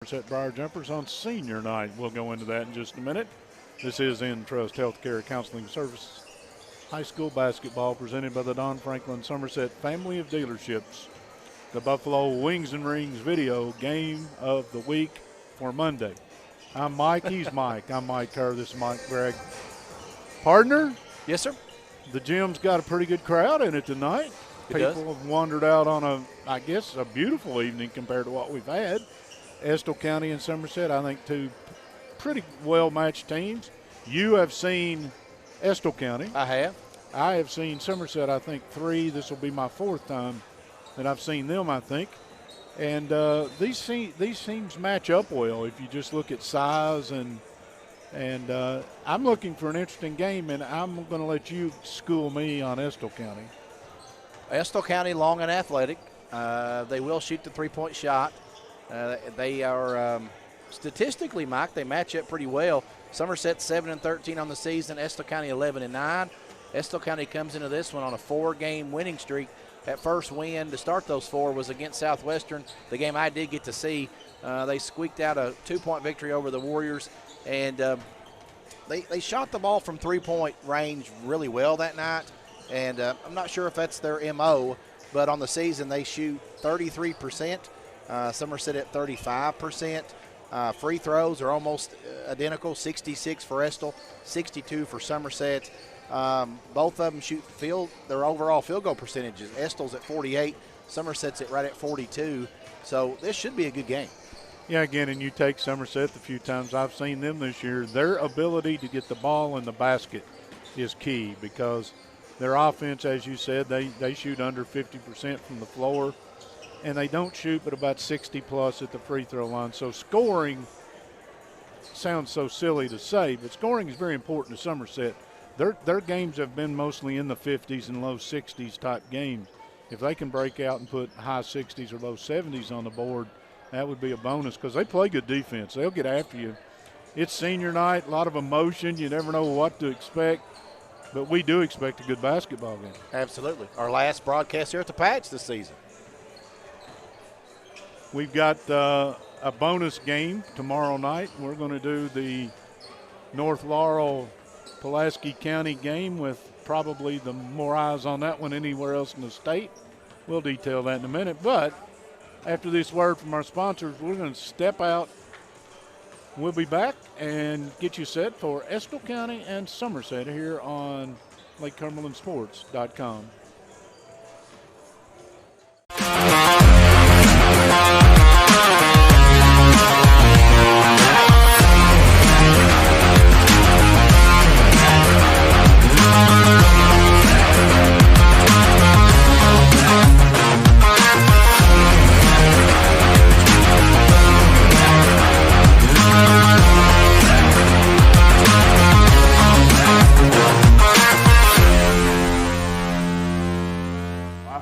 At Briar Jumpers on senior night. We'll go into that in just a minute. This is Entrust Healthcare Counseling Services High School basketball presented by the Don Franklin Somerset family of dealerships. The Buffalo Wings and Rings video game of the week for Monday. I'm Mike. He's Mike. I'm Mike Kerr. This is Mike Gregg. Partner? Yes, sir. The gym's got a pretty good crowd in it tonight. People have wandered out on a beautiful evening compared to what we've had. Estill County and Somerset, I think, two pretty well-matched teams. You have seen Estill County. I have. I have seen Somerset, I think, 3. This will be my 4th time that I've seen them, I think. And these teams match up well if you just look at size. And I'm looking for an interesting game, and I'm going to let you school me on Estill County. Estill County, long and athletic. They will shoot the three-point shot. They are statistically, Mike, they match up pretty well. Somerset 7-13 on the season. Estill County 11-9. Estill County comes into this one on a 4-game winning streak. That first win to start those 4 was against Southwestern, the game I did get to see. They squeaked out a 2-point victory over the Warriors, and they shot the ball from three-point range really well that night. And I'm not sure if that's their MO, but on the season they shoot 33%. Somerset at 35%. Free throws are almost identical, 66 for Estill, 62 for Somerset. Both of them shoot their overall field goal percentages. Estill's at 48, Somerset's right at 42. So this should be a good game. Yeah, again, and you take Somerset the few times I've seen them this year, their ability to get the ball in the basket is key because their offense, as you said, they shoot under 50% from the floor. And they don't shoot but about 60-plus at the free throw line. So scoring sounds so silly to say, but scoring is very important to Somerset. Their games have been mostly in the 50s and low 60s type games. If they can break out and put high 60s or low 70s on the board, that would be a bonus because they play good defense. They'll get after you. It's senior night, a lot of emotion. You never know what to expect, but we do expect a good basketball game. Absolutely. Our last broadcast here at the Patch this season. We've got a bonus game tomorrow night. We're going to do the North Laurel-Pulaski County game with probably the more eyes on that one anywhere else in the state. We'll detail that in a minute. But after this word from our sponsors, we're going to step out. We'll be back and get you set for Estill County and Somerset here on LakeCumberlandSports.com.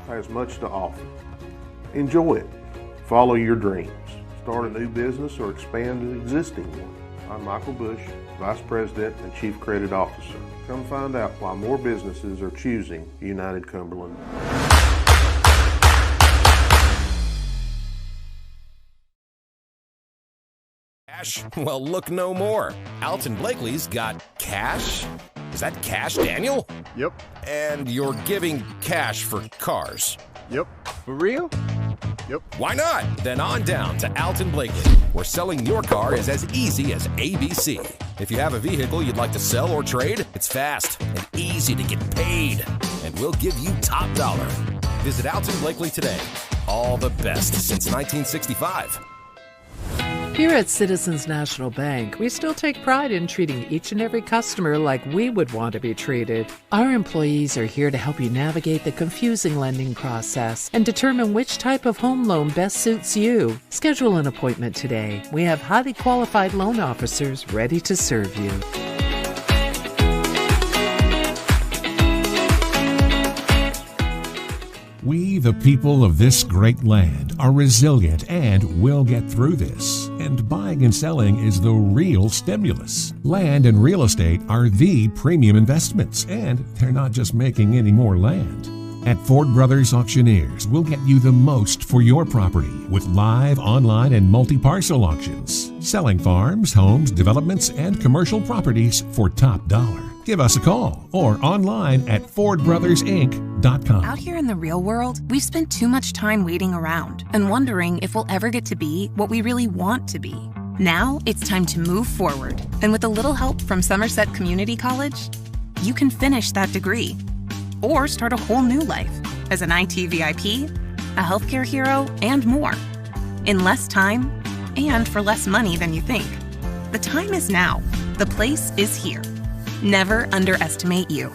Has much to offer. Enjoy it. Follow your dreams. Start a new business or expand an existing one. I'm Michael Bush, Vice President and Chief Credit Officer. Come find out why more businesses are choosing United Cumberland. Cash? Well, look no more. Alton Blakely's got cash. Is that cash, Daniel? Yep. And you're giving cash for cars? Yep. For real? Yep. Why not? Then on down to Alton Blakely, where selling your car is as easy as ABC. If you have a vehicle you'd like to sell or trade, it's fast and easy to get paid. And we'll give you top dollar. Visit Alton Blakely today. All the best since 1965. Here at Citizens National Bank, we still take pride in treating each and every customer like we would want to be treated. Our employees are here to help you navigate the confusing lending process and determine which type of home loan best suits you. Schedule an appointment today. We have highly qualified loan officers ready to serve you. We, the people of this great land, are resilient and will get through this. And buying and selling is the real stimulus. Land and real estate are the premium investments, and they're not just making any more land. At Ford Brothers Auctioneers, we'll get you the most for your property with live, online, and multi-parcel auctions. Selling farms, homes, developments, and commercial properties for top dollar. Give us a call or online at FordBrothersInc.com. Out here in the real world, we've spent too much time waiting around and wondering if we'll ever get to be what we really want to be. Now it's time to move forward. And with a little help from Somerset Community College, you can finish that degree or start a whole new life as an IT VIP, a healthcare hero, and more. In less time and for less money than you think. The time is now. The place is here. Never underestimate you.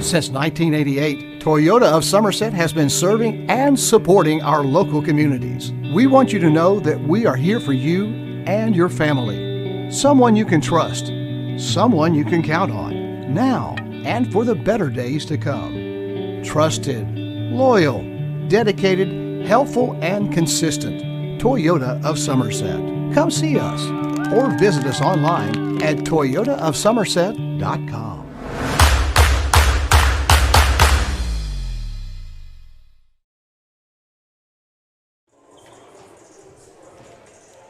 Since 1988, Toyota of Somerset has been serving and supporting our local communities. We want you to know that we are here for you and your family. Someone you can trust. Someone you can count on. Now and for the better days to come. Trusted, loyal, dedicated, helpful, and consistent. Toyota of Somerset. Come see us or visit us online at toyotaofsomerset.com.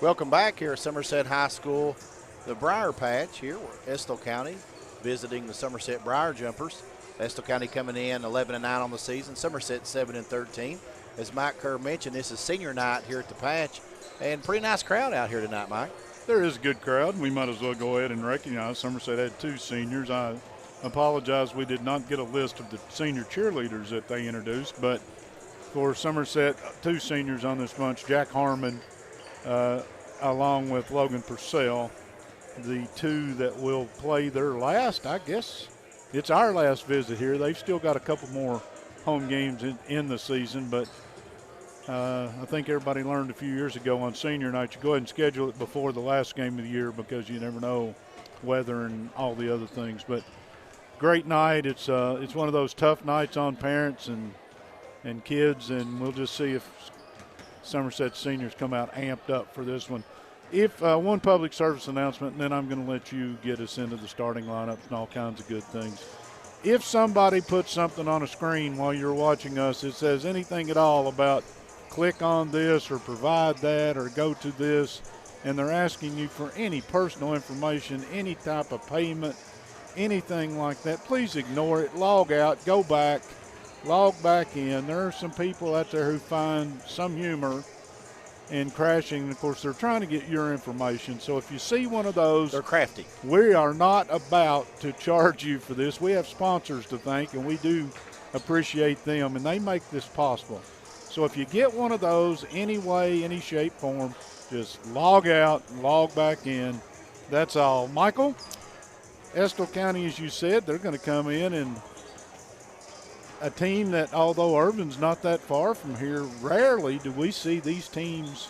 Welcome back here at Somerset High School, the Briar Patch here. We're Estill County visiting the Somerset Briar Jumpers. Estill County coming in 11-9 on the season, Somerset 7-13. As Mike Kerr mentioned, this is senior night here at the Patch, and pretty nice crowd out here tonight, Mike. There is a good crowd. We might as well go ahead and recognize Somerset had 2 seniors. I apologize we did not get a list of the senior cheerleaders that they introduced, but for Somerset, 2 seniors on this bunch, Jack Harmon, along with Logan Purcell, the 2 that will play their last, I guess it's our last visit here. They've still got a couple more home games in the season, but I think everybody learned a few years ago on senior night, you go ahead and schedule it before the last game of the year because you never know weather and all the other things. But great night. It's one of those tough nights on parents and kids, and we'll just see if Somerset seniors come out amped up for this one. If one public service announcement, and then I'm going to let you get us into the starting lineups and all kinds of good things. If somebody puts something on a screen while you're watching us, it says anything at all about click on this or provide that or go to this, and they're asking you for any personal information, any type of payment, anything like that, please ignore it, log out, go back, log back in. There are some people out there who find some humor in crashing. Of course, they're trying to get your information. So if you see one of those, they're crafty. We are not about to charge you for this. We have sponsors to thank, and we do appreciate them, and they make this possible. So if you get one of those any way, any shape, form, just log out and log back in. That's all. Michael, Estill County, as you said, they're going to come in and a team that, although Irvin's not that far from here, rarely do we see these teams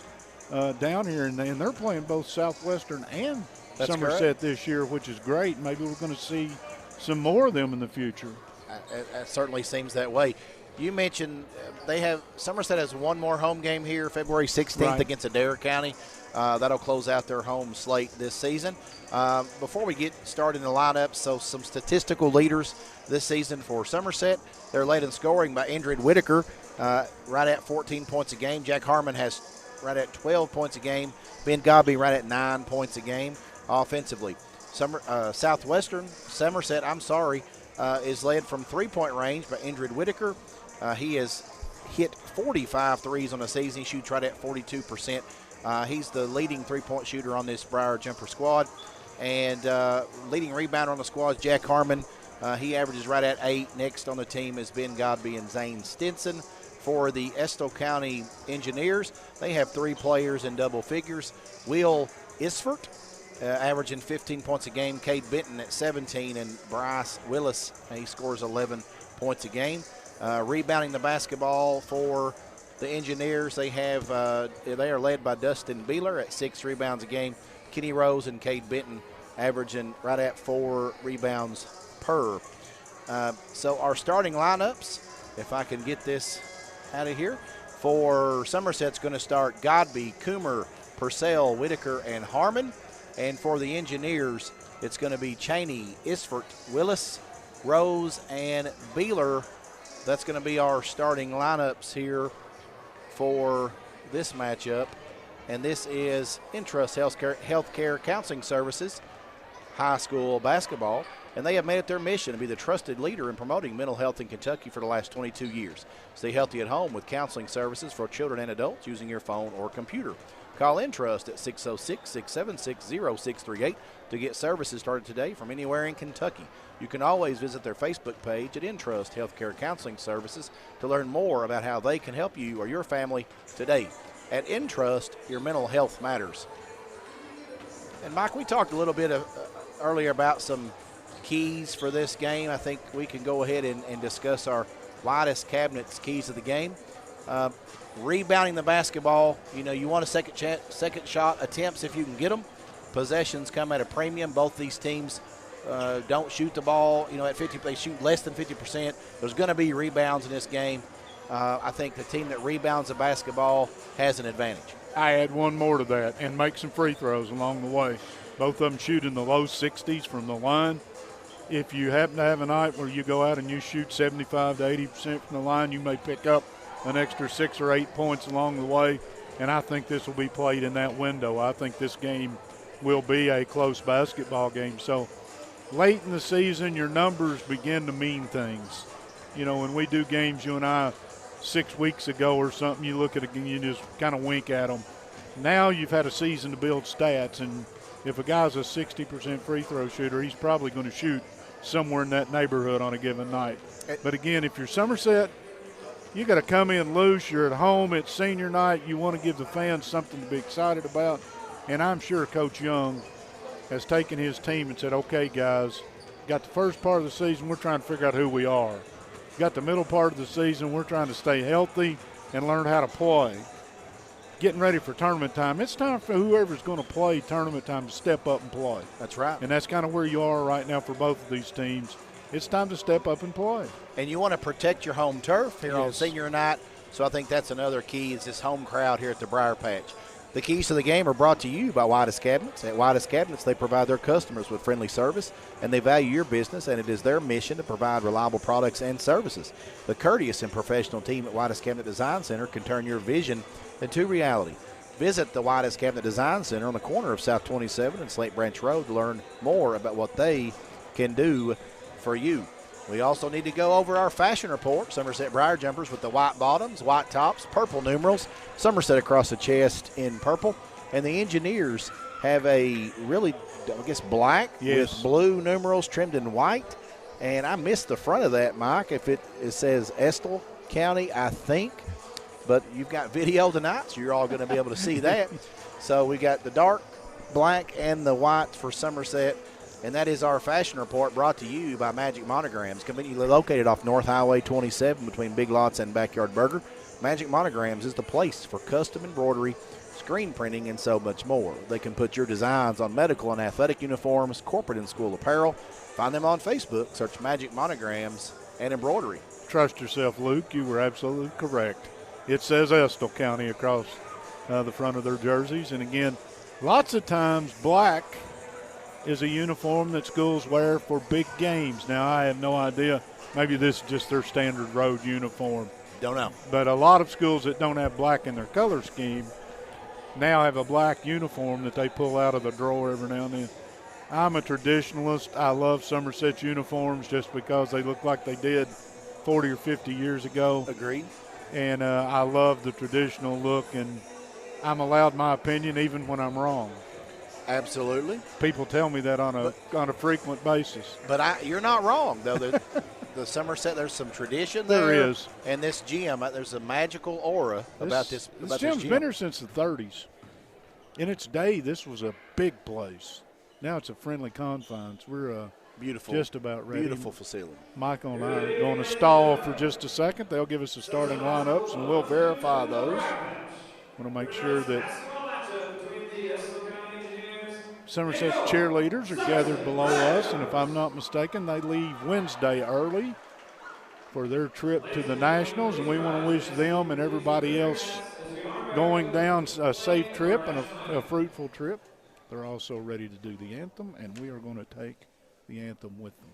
down here, and they're playing both Southwestern and That's Somerset correct. this year, which is great. Maybe we're going to see some more of them in the future. It certainly seems that way. You mentioned Somerset has one more home game here, February 16th Right. against Adair County. That'll close out their home slate this season. Before we get started in the lineup, so some statistical leaders this season for Somerset. They're led in scoring by Indrid Whitaker, right at 14 points a game. Jack Harmon has right at 12 points a game. Ben Godby right at 9 points a game offensively. Somerset, is led from three-point range by Indrid Whitaker. He has hit 45 threes on the season. He shoots right at 42%. He's the leading three-point shooter on this Briar Jumper squad. And leading rebounder on the squad is Jack Harmon. He averages right at 8. Next on the team is Ben Godby and Zane Stinson. For the Estill County Engineers, they have 3 players in double figures. Will Isfort, averaging 15 points a game. Cade Benton at 17. And Bryce Willis, he scores 11 points a game. Rebounding the basketball for the Engineers, they are led by Dustin Beeler at 6 rebounds a game. Kenny Rose and Cade Benton averaging right at 4 rebounds per. So our starting lineups, if I can get this out of here, for Somerset's going to start Godby, Coomer, Purcell, Whitaker, and Harmon. And for the Engineers, it's going to be Cheney, Isfort, Willis, Rose and Beeler. That's going to be our starting lineups here for this matchup. And this is Entrust Healthcare Counseling Services high school basketball. And they have made it their mission to be the trusted leader in promoting mental health in Kentucky for the last 22 years. Stay healthy at home with counseling services for children and adults using your phone or computer. Call Entrust at 606-676-0638 to get services started today from anywhere in Kentucky. You can always visit their Facebook page at Entrust Healthcare Counseling Services to learn more about how they can help you or your family today. At Entrust, your mental health matters. And Mike, we talked a little bit earlier about some keys for this game. I think we can go ahead and discuss our widest cabinets keys of the game. Rebounding the basketball, you want a second shot attempts if you can get them. Possessions come at a premium. Both these teams don't shoot the ball, at 50. They shoot less than 50%. There's going to be rebounds in this game. I think the team that rebounds the basketball has an advantage. I add one more to that and make some free throws along the way. Both of them shoot in the low 60s from the line. If you happen to have a night where you go out and you shoot 75 to 80% from the line, you may pick up an extra 6 or 8 points along the way, and I think this will be played in that window. I think this game will be a close basketball game. So late in the season, your numbers begin to mean things. When we do games, you and I, 6 weeks ago or something, you look at it and you just kind of wink at them. Now you've had a season to build stats, and if a guy's a 60% free throw shooter, he's probably going to shoot somewhere in that neighborhood on a given night. But again, if you're Somerset, you got to come in loose. You're at home. It's senior night. You want to give the fans something to be excited about. And I'm sure Coach Young has taken his team and said, okay, guys, got the first part of the season, we're trying to figure out who we are. Got the middle part of the season, we're trying to stay healthy and learn how to play. Getting ready for tournament time. It's time for whoever's going to play tournament time to step up and play. That's right. And that's kind of where you are right now for both of these teams. It's time to step up and play. And you want to protect your home turf here on senior night. So I think that's another key is this home crowd here at the Briar Patch. The keys to the game are brought to you by Widest Cabinets. At Widest Cabinets, they provide their customers with friendly service, and they value your business, and it is their mission to provide reliable products and services. The courteous and professional team at Widest Cabinet Design Center can turn your vision into reality. Visit the Widest Cabinet Design Center on the corner of South 27 and Slate Branch Road to learn more about what they can do for you. We also need to go over our fashion report. Somerset Briar jumpers with the white bottoms, white tops, purple numerals. Somerset across the chest in purple. And the Engineers have a really, black with blue numerals trimmed in white. And I missed the front of that, Mike. If it says Estill County, I think. But you've got video tonight, so you're all going to be able to see that. So we got the dark black and the white for Somerset. And that is our fashion report brought to you by Magic Monograms, conveniently located off North Highway 27 between Big Lots and Backyard Burger. Magic Monograms is the place for custom embroidery, screen printing, and so much more. They can put your designs on medical and athletic uniforms, corporate and school apparel. Find them on Facebook. Search Magic Monograms and Embroidery. Trust yourself, Luke. You were absolutely correct. It says Estill County across the front of their jerseys. And, again, lots of times black is a uniform that schools wear for big games. Now, I have no idea. Maybe this is just their standard road uniform. Don't know. But a lot of schools that don't have black in their color scheme now have a black uniform that they pull out of the drawer every now and then. I'm a traditionalist. I love Somerset's uniforms just because they look like they did 40 or 50 years ago. Agreed. And I love the traditional look, and I'm allowed my opinion even when I'm wrong. Absolutely. People tell me that on a frequent basis. But you're not wrong, though. The Somerset, there's some tradition there. There is. And this gym, there's a magical aura about this gym. This gym's been here since the 30s. In its day, this was a big place. Now it's a friendly confines. We're beautiful, just about ready. Beautiful facility. Michael and I are going to stall for just a second. They'll give us the starting lineups, and we'll verify those. I want to make sure that Somerset's cheerleaders are gathered below us, and if I'm not mistaken, they leave Wednesday early for their trip to the Nationals, and we want to wish them and everybody else going down a safe trip and a fruitful trip. They're also ready to do the anthem, and we are going to take the anthem with them.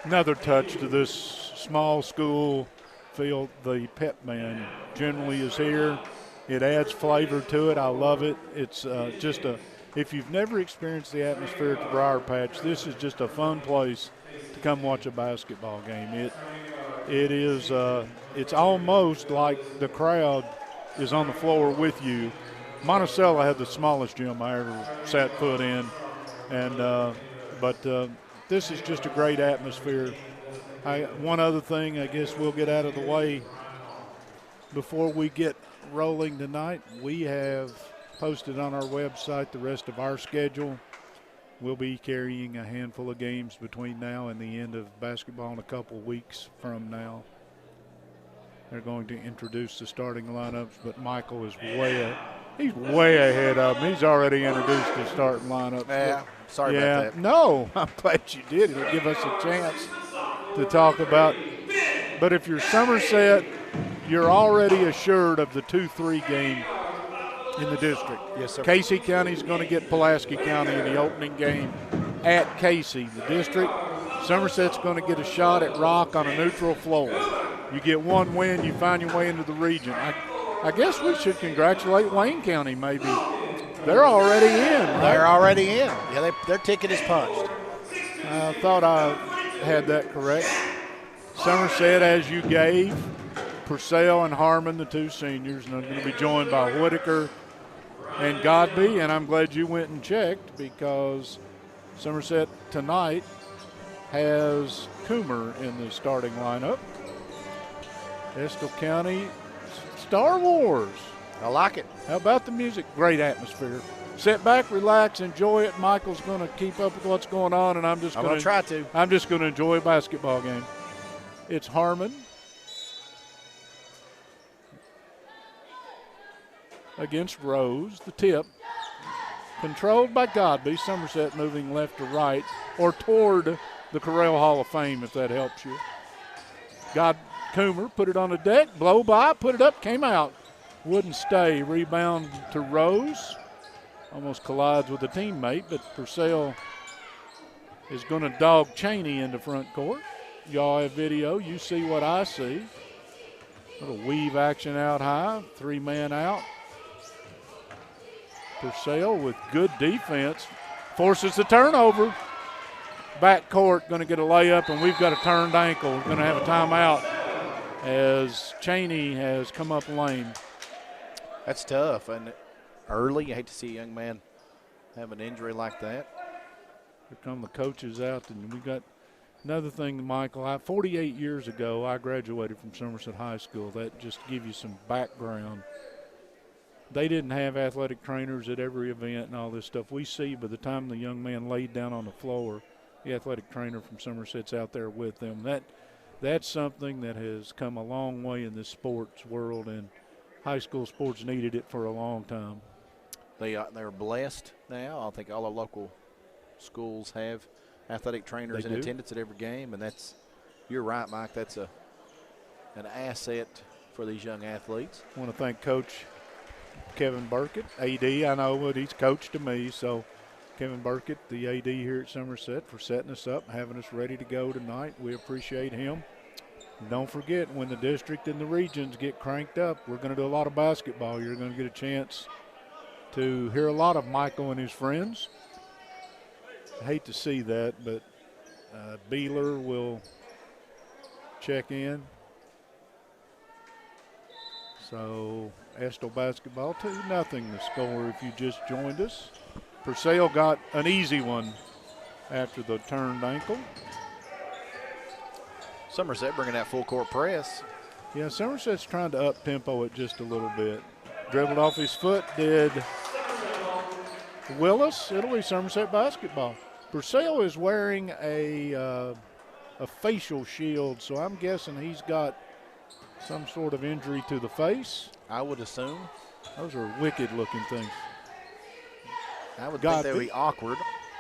Another touch to this small school field. The pep band generally is here. It adds flavor to it. I love it. It's if you've never experienced the atmosphere at the Briar Patch, this is just a fun place to come watch a basketball game. It's almost like the crowd is on the floor with you. Monticello had the smallest gym I ever set foot in, but this is just a great atmosphere. One other thing I guess we'll get out of the way before we get rolling tonight. We have posted on our website the rest of our schedule. We'll be carrying a handful of games between now and the end of basketball in a couple weeks from now. They're going to introduce the starting lineups, but Michael is he's way ahead of them. He's already introduced the starting lineup. Yeah, sorry about that. No, I'm glad you did. It'll give us a chance to talk about. But if you're Somerset, you're already assured of the 2-3 game in the district. Yes, sir. Casey County's going to get Pulaski County in the opening game at Casey. The district, Somerset's going to get a shot at Rock on a neutral floor. You get one win, you find your way into the region. I guess we should congratulate Wayne County maybe. They're already in, right? They're already in. Yeah, their ticket is punched. I thought I had that correct. Somerset, as you gave, Purcell and Harmon, the two seniors, and I'm going to be joined by Whitaker and Godby, and I'm glad you went and checked because Somerset tonight has Coomer in the starting lineup. Estill County, Star Wars. I like it. How about the music? Great atmosphere. Sit back, relax, enjoy it. Michael's going to keep up with what's going on, and I'm just going to try to. I'm just going to enjoy a basketball game. It's Harmon against Rose, the tip. Controlled by Godby. Somerset moving left to right or toward the Corral Hall of Fame, if that helps you. Coomer put it on the deck, blow by, put it up, came out. Wouldn't stay. Rebound to Rose. Almost collides with a teammate, but Purcell is going to dog Cheney into front court. Y'all have video. You see what I see. Little weave action out high. 3-man out. Purcell with good defense. Forces the turnover. Back court going to get a layup, and we've got a turned ankle. We're going to have a timeout as Cheney has come up lame. That's tough. And early, you hate to see a young man have an injury like that. Here come the coaches out, and we got another thing, Michael. 48 years ago, I graduated from Somerset High School. That just to give you some background. They didn't have athletic trainers at every event and all this stuff. We see by the time the young man laid down on the floor, the athletic trainer from Somerset's out there with them. That's something that has come a long way in this sports world, and high school sports needed it for a long time. They're blessed now. I think all our local schools have athletic trainers in attendance at every game, and you're right, Mike. That's an asset for these young athletes. I want to thank Coach Kevin Burkett, AD. I know what he's coached to me, so Kevin Burkett, the AD here at Somerset, for setting us up, having us ready to go tonight. We appreciate him. And don't forget, when the district and the regions get cranked up, we're going to do a lot of basketball. You're going to get a chance to hear a lot of Michael and his friends. I hate to see that, but Beeler will check in. So Estill basketball 2-0 the score if you just joined us. Purcell got an easy one after the turned ankle. Somerset bringing that full court press. Yeah, Somerset's trying to up-tempo it just a little bit. Dribbled off his foot, did Willis. It'll be Somerset basketball. Purcell is wearing a facial shield, so I'm guessing he's got some sort of injury to the face. I would assume. Those are wicked-looking things. I would think they would be awkward.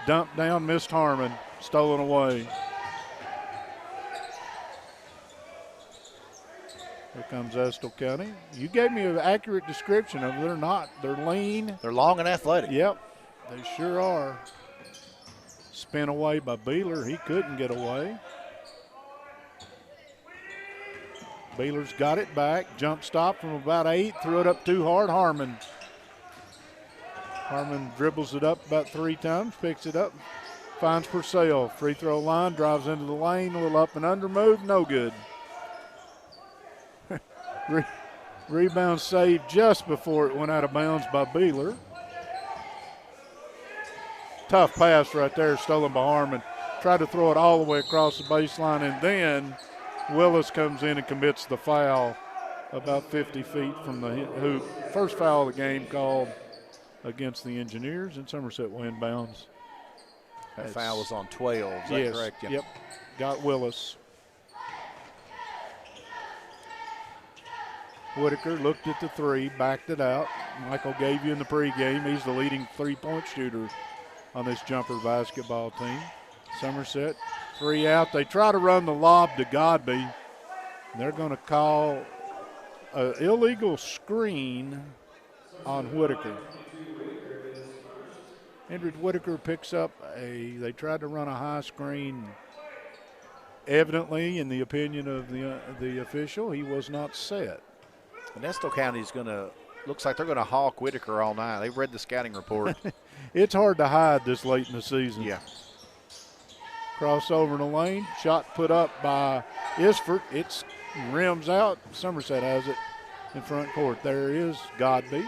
Dumped down, missed Harmon, stolen away. Here comes Estill County. You gave me an accurate description of them. They're not. They're lean. They're long and athletic. Yep, they sure are. Spin away by Beeler. He couldn't get away. Beeler's got it back. Jump stop from about 8. Threw it up too hard. Harmon dribbles it up about 3 times. Picks it up. Finds Purcell. Free throw line. Drives into the lane. A little up and under move. No good. Rebound saved just before it went out of bounds by Beeler. Tough pass right there, stolen by Harmon. Tried to throw it all the way across the baseline, and then Willis comes in and commits the foul about 50 feet from the hoop. First foul of the game called against the Engineers, and Somerset will inbounds. That foul was on 12, is that correct? Yep, got Willis. Whitaker looked at the 3, backed it out. Michael gave you in the pregame. He's the leading 3-point shooter on this jumper basketball team. Somerset, 3 out. They try to run the lob to Godby. They're going to call an illegal screen on Whitaker. Andrew Whitaker picks up they tried to run a high screen. Evidently, in the opinion of the official, he was not set. And Estill County's looks like they're going to hawk Whitaker all night. They've read the scouting report. It's hard to hide this late in the season. Yeah. Crossover in the lane. Shot put up by Isford. It's rims out. Somerset has it in front court. There is Godby.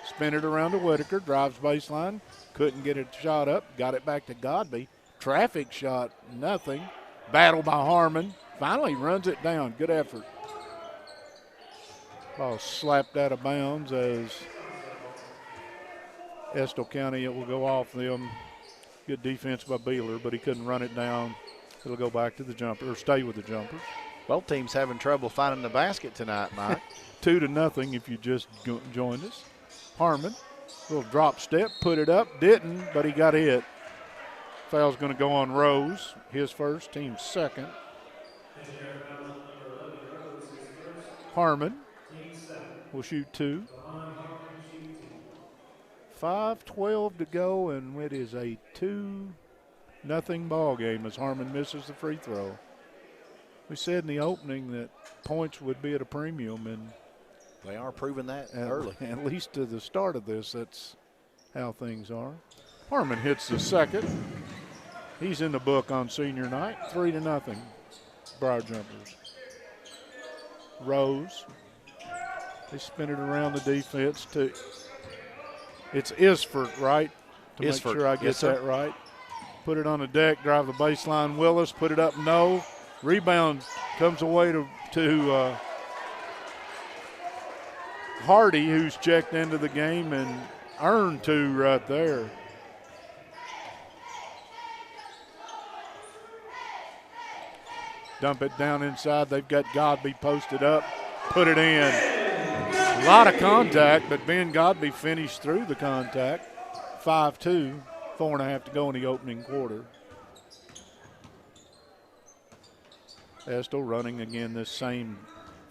Spin it around to Whitaker. Drives baseline. Couldn't get a shot up. Got it back to Godby. Traffic shot. Nothing. Battle by Harmon. Finally runs it down. Good effort. Ball slapped out of bounds as Estill County, it will go off them. Good defense by Beeler, but he couldn't run it down. It'll go back to the jumper, or stay with the jumpers. Both teams having trouble finding the basket tonight, Mike. 2-0 if you just joined us. Harmon, little drop step, put it up, didn't, but he got hit. Foul's going to go on Rose, his first, team's second. Harmon will shoot 2. 5:12 to go, and it is a 2-0 ball game as Harmon misses the free throw. We said in the opening that points would be at a premium, and they are proving that early. At least to the start of this, that's how things are. Harmon hits the second. He's in the book on senior night. 3-0. Briar Jumpers. Rose. They spin it around the defense to. It's Isford, right? To make sure I get that right. Put it on the deck, drive the baseline. Willis, put it up, no. Rebound comes away to Hardy, who's checked into the game and earned 2 right there. Dump it down inside. They've got Godby posted up. Put it in. A lot of contact, but Ben Godby finished through the contact. 5-2, 4.5 to go in the opening quarter. Estill running again this same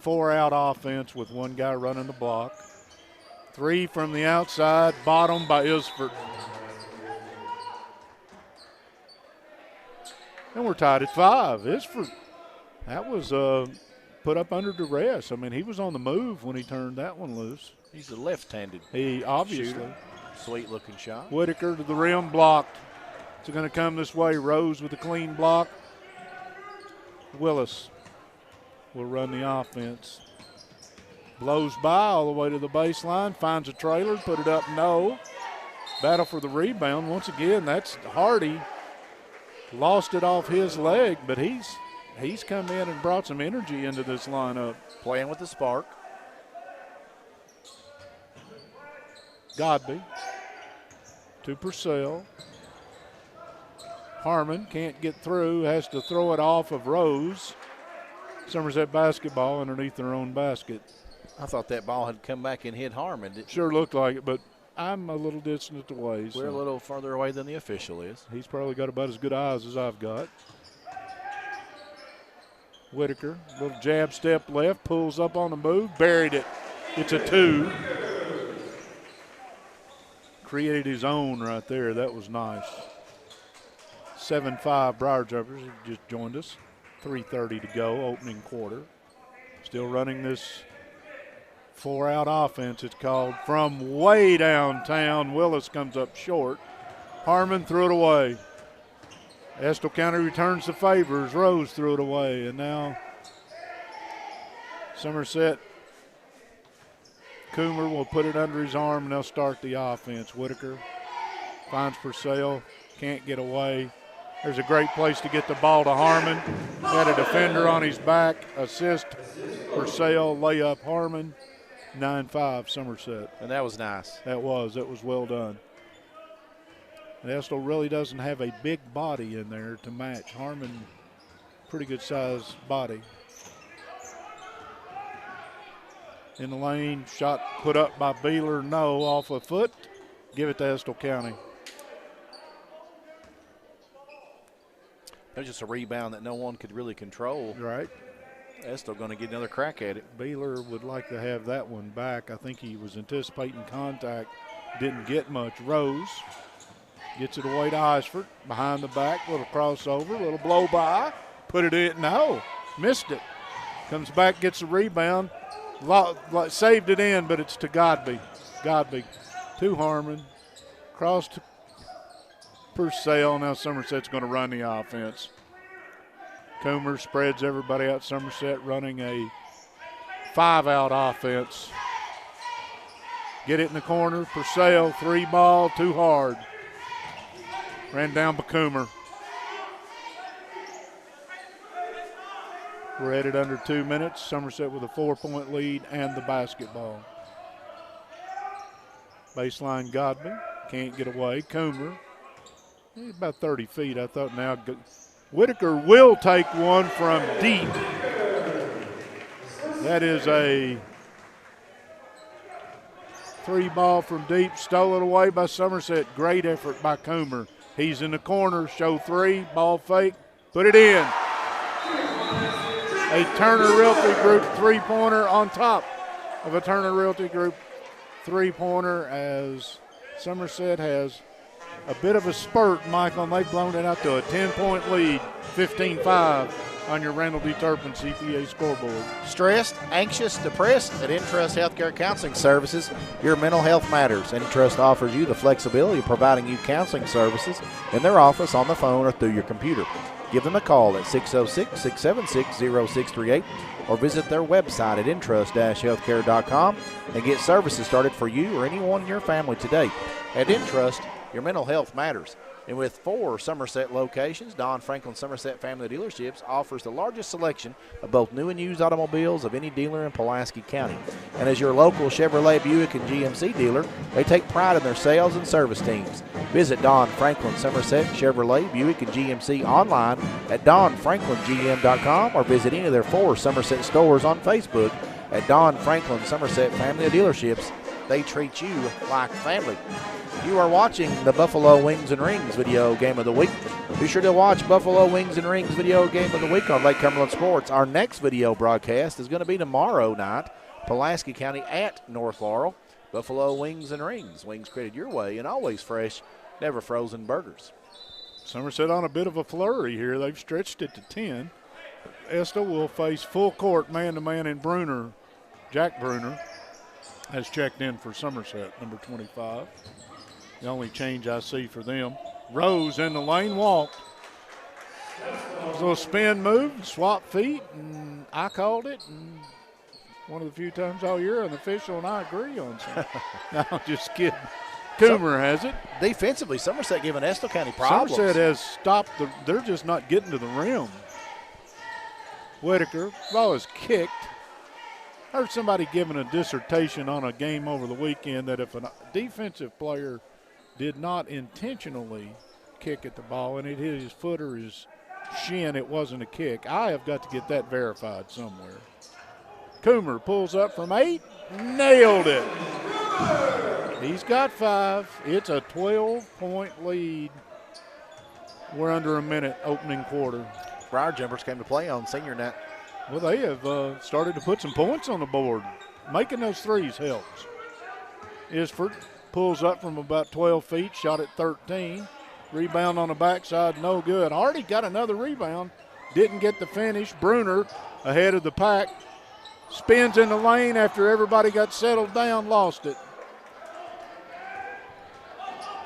4-out offense with one guy running the block. 3 from the outside, bottom by Isford. And we're tied at 5. Isford, that was put up under duress. I mean, he was on the move when he turned that one loose. He's a left-handed He obviously. shooter. Sweet-looking shot. Whitaker to the rim, blocked. It's going to come this way. Rose with a clean block. Willis will run the offense. Blows by all the way to the baseline. Finds a trailer, put it up, no. Battle for the rebound. Once again, that's Hardy. Lost it off his leg, but he's come in and brought some energy into this lineup. Playing with the spark. Godby to Purcell. Harmon can't get through, has to throw it off of Rose. Somerset basketball underneath their own basket. I thought that ball had come back and hit Harmon. Sure looked like it, but I'm a little distant away. We're a little further away than the official is. He's probably got about as good eyes as I've got. Whitaker, little jab step left, pulls up on the move, buried it. It's a 2. Created his own right there. That was nice. 7-5 Briar Jumpers just joined us. 3:30 to go, opening quarter. Still running this 4-out offense, it's called, from way downtown. Willis comes up short. Harmon threw it away. Estill County returns the favors. Rose threw it away, and now Somerset Coomer will put it under his arm, and they'll start the offense. Whitaker finds Purcell, can't get away. There's a great place to get the ball to Harmon. Had a defender on his back. Assist Purcell, layup Harmon. 9-5 Somerset. And that was nice. That was well done. And Estill really doesn't have a big body in there to match. Harmon, pretty good size body. In the lane, shot put up by Beeler, no, off a foot. Give it to Estill County. That was just a rebound that no one could really control. Right. Estill going to get another crack at it. Beeler would like to have that one back. I think he was anticipating contact, didn't get much. Rose gets it away to Eisford, behind the back, little crossover, little blow by, put it in, no, missed it. Comes back, gets the rebound, saved it in, but it's to Godby. Godby to Harmon, cross to Purcell. Now Somerset's going to run the offense. Coomer spreads everybody out. Somerset running a 5-out offense. Get it in the corner. Purcell, 3-ball, too hard. Ran down by Coomer. We're at it under 2 minutes. Somerset with a 4-point lead and the basketball. Baseline Godby. Can't get away. Coomer. About 30 feet. I thought now Whitaker will take one from deep. That is a 3-ball from deep. Stolen away by Somerset. Great effort by Coomer. He's in the corner. Show 3. Ball fake. Put it in. A Turner Realty Group 3-pointer on top of a Turner Realty Group 3-pointer as Somerset has a bit of a spurt, Michael, and they've blown it out to a 10-point lead, 15-5 on your Randall D. Turpin CPA scoreboard. Stressed, anxious, depressed? At Intrust Healthcare Counseling Services, your mental health matters. Intrust offers you the flexibility of providing you counseling services in their office, on the phone, or through your computer. Give them a call at 606-676-0638 or visit their website at intrust-healthcare.com and get services started for you or anyone in your family today. At Intrust, your mental health matters. And with 4 Somerset locations, Don Franklin Somerset Family Dealerships offers the largest selection of both new and used automobiles of any dealer in Pulaski County. And as your local Chevrolet, Buick, and GMC dealer, they take pride in their sales and service teams. Visit Don Franklin Somerset Chevrolet, Buick, and GMC online at donfranklingm.com or visit any of their 4 Somerset stores on Facebook at Don Franklin Somerset Family Dealerships. They treat you like family. You are watching the Buffalo Wings and Rings video game of the week. Be sure to watch Buffalo Wings and Rings video game of the week on Lake Cumberland Sports. Our next video broadcast is going to be tomorrow night, Pulaski County at North Laurel. Buffalo Wings and Rings. Wings created your way and always fresh, never frozen burgers. Somerset on a bit of a flurry here. They've stretched it to 10. Estill will face full court man-to-man in Bruner. Jack Bruner has checked in for Somerset, number 25. The only change I see for them. Rose in the lane, walked. A little spin move, swap feet, and I called it. And one of the few times all year an official and I agree on something. No, just kidding. Coomer has it. Defensively, Somerset giving Estill County problems. Somerset has stopped. They're just not getting to the rim. Whitaker, ball is kicked. I heard somebody giving a dissertation on a game over the weekend that if a defensive player did not intentionally kick at the ball and it hit his foot or his shin, it wasn't a kick. I have got to get that verified somewhere. Coomer pulls up from 8, nailed it. He's got 5. It's a 12-point lead. We're under a minute opening quarter. Briar Jumpers came to play on senior night. Well, they have started to put some points on the board. Making those threes helps. Isford pulls up from about 12 feet, shot at 13. Rebound on the backside, no good. Hardy got another rebound, didn't get the finish. Bruner ahead of the pack. Spins in the lane after everybody got settled down, lost it.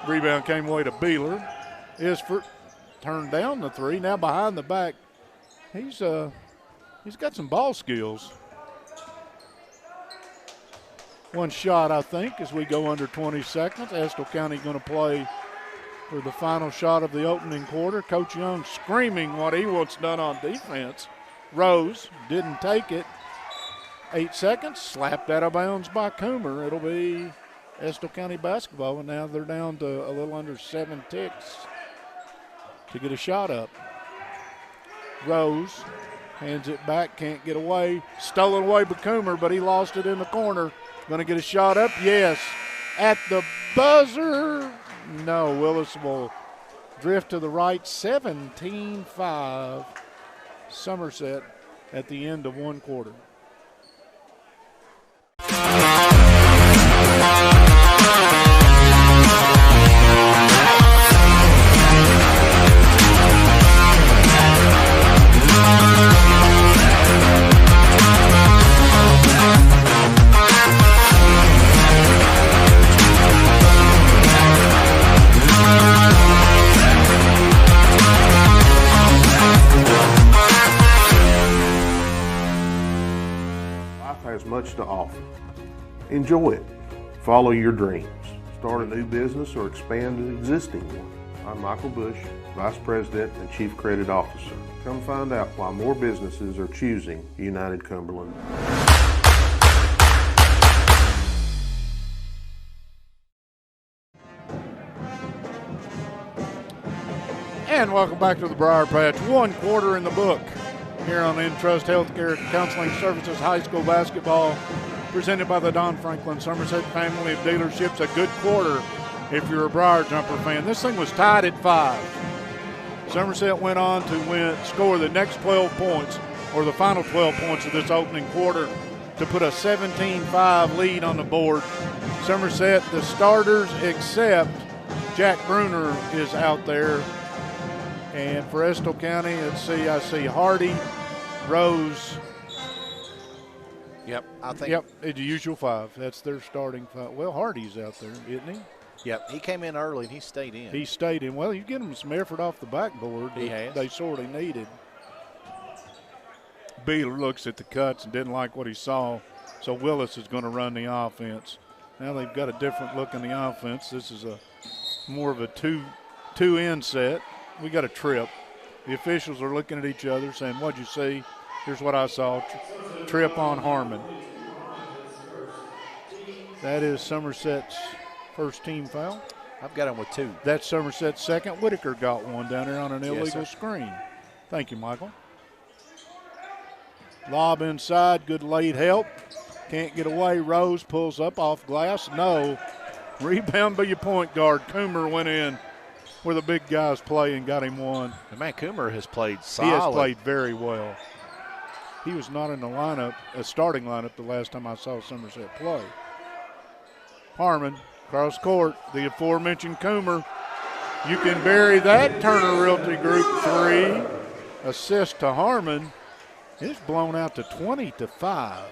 Rebound came away to Beeler. Isford turned down the three. Now behind the back. He's got some ball skills. One shot, I think, as we go under 20 seconds. Estill County going to play for the final shot of the opening quarter. Coach Young screaming what he wants done on defense. Rose didn't take it. 8 seconds, slapped out of bounds by Coomer. It'll be Estill County basketball, and now they're down to a little under 7 ticks to get a shot up. Rose hands it back, can't get away. Stolen away by Coomer, but he lost it in the corner. Going to get a shot up, yes. At the buzzer, no. Willis will drift to the right, 17-5. Somerset at the end of one quarter. Has much to offer. Enjoy it. Follow your dreams. Start a new business or expand an existing one. I'm Michael Bush, Vice President and Chief Credit Officer. Come find out why more businesses are choosing United Cumberland. And welcome back to the Briar Patch. One quarter in the book here on Entrust Healthcare Counseling Services High School Basketball, presented by the Don Franklin Somerset family of dealerships. A good quarter if you're a Briar Jumper fan. This thing was tied at 5. Somerset went on to score the next 12 points, or the final 12 points of this opening quarter, to put a 17-5 lead on the board. Somerset, the starters except Jack Bruner is out there. And for Estill County, let's see, I see Hardy, Rose. Yep, I think. Yep, it's the usual 5. That's their starting 5. Well, Hardy's out there, isn't he? Yep, he came in early and he stayed in. He stayed in. Well, you get him some effort off the backboard. He has. They sorely needed. Beeler looks at the cuts and didn't like what he saw, so Willis is going to run the offense. Now they've got a different look in the offense. This is more of a two-end set. We got a trip. The officials are looking at each other saying, what'd you see? Here's what I saw. Trip on Harmon. That is Somerset's first team foul. I've got him with 2. That's Somerset's second. Whitaker got one down there on an illegal Yes, screen. Thank you, Michael. Lob inside. Good late help. Can't get away. Rose pulls up off glass. No. Rebound by your point guard. Coomer went in where the big guys play and got him one. And man, Coomer has played solid. He has played very well. He was not in the lineup, a starting lineup, the last time I saw Somerset play. Harmon, cross court, the aforementioned Coomer. You can bury that. Turner Realty Group 3. Assist to Harmon. It's blown out to 20-5.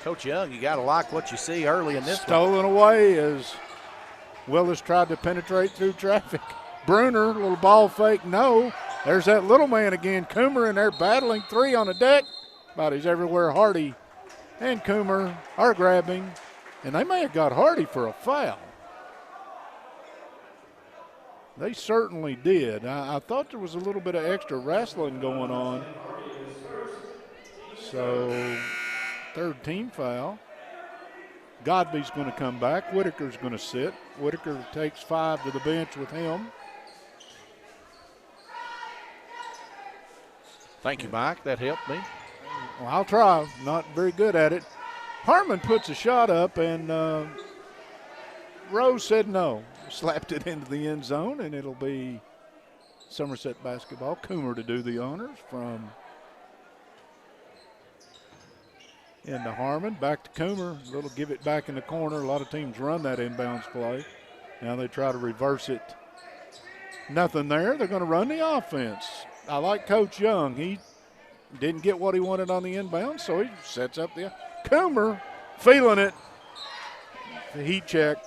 Coach Young, you got to like what you see early in this one. Stolen away as Willis tried to penetrate through traffic. Bruner, little ball fake, no. There's that little man again. Coomer in there battling 3 on the deck. Bodies everywhere. Hardy and Coomer are grabbing, and they may have got Hardy for a foul. They certainly did. I thought there was a little bit of extra wrestling going on. So, third team foul. Godby's going to come back. Whitaker's going to sit. Whitaker takes 5 to the bench with him. Thank you, Mike. That helped me. Well, I'll try. Not very good at it. Harmon puts a shot up, and Rose said no. Slapped it into the end zone, and it'll be Somerset basketball. Coomer to do the honors from into Harmon. Back to Coomer. A little give it back in the corner. A lot of teams run that inbounds play. Now they try to reverse it. Nothing there. They're going to run the offense. I like Coach Young. Didn't get what he wanted on the inbound, so he sets up the Coomer, feeling it. The heat check.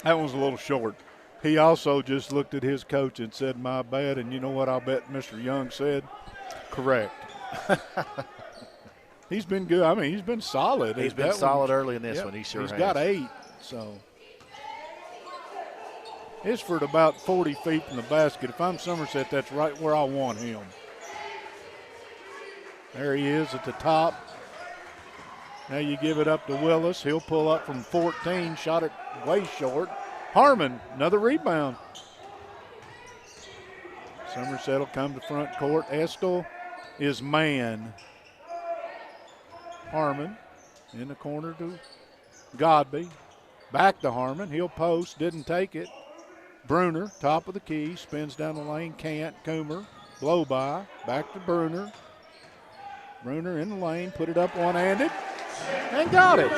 That one's a little short. He also just looked at his coach and said, my bad, and you know what I'll bet Mr. Young said? Correct. He's been good. I mean, he's been solid. He's been solid early in this one. He sure has. He's got 8, so. Isford about 40 feet from the basket. If I'm Somerset, that's right where I want him. There he is at the top. Now you give it up to Willis. He'll pull up from 14, shot it way short. Harmon, another rebound. Somerset will come to front court. Estill is man. Harmon in the corner to Godby. Back to Harmon. He'll post, didn't take it. Bruner, top of the key, spins down the lane, can't. Coomer, blow by, back to Bruner. Bruner in the lane, put it up one-handed, and got it.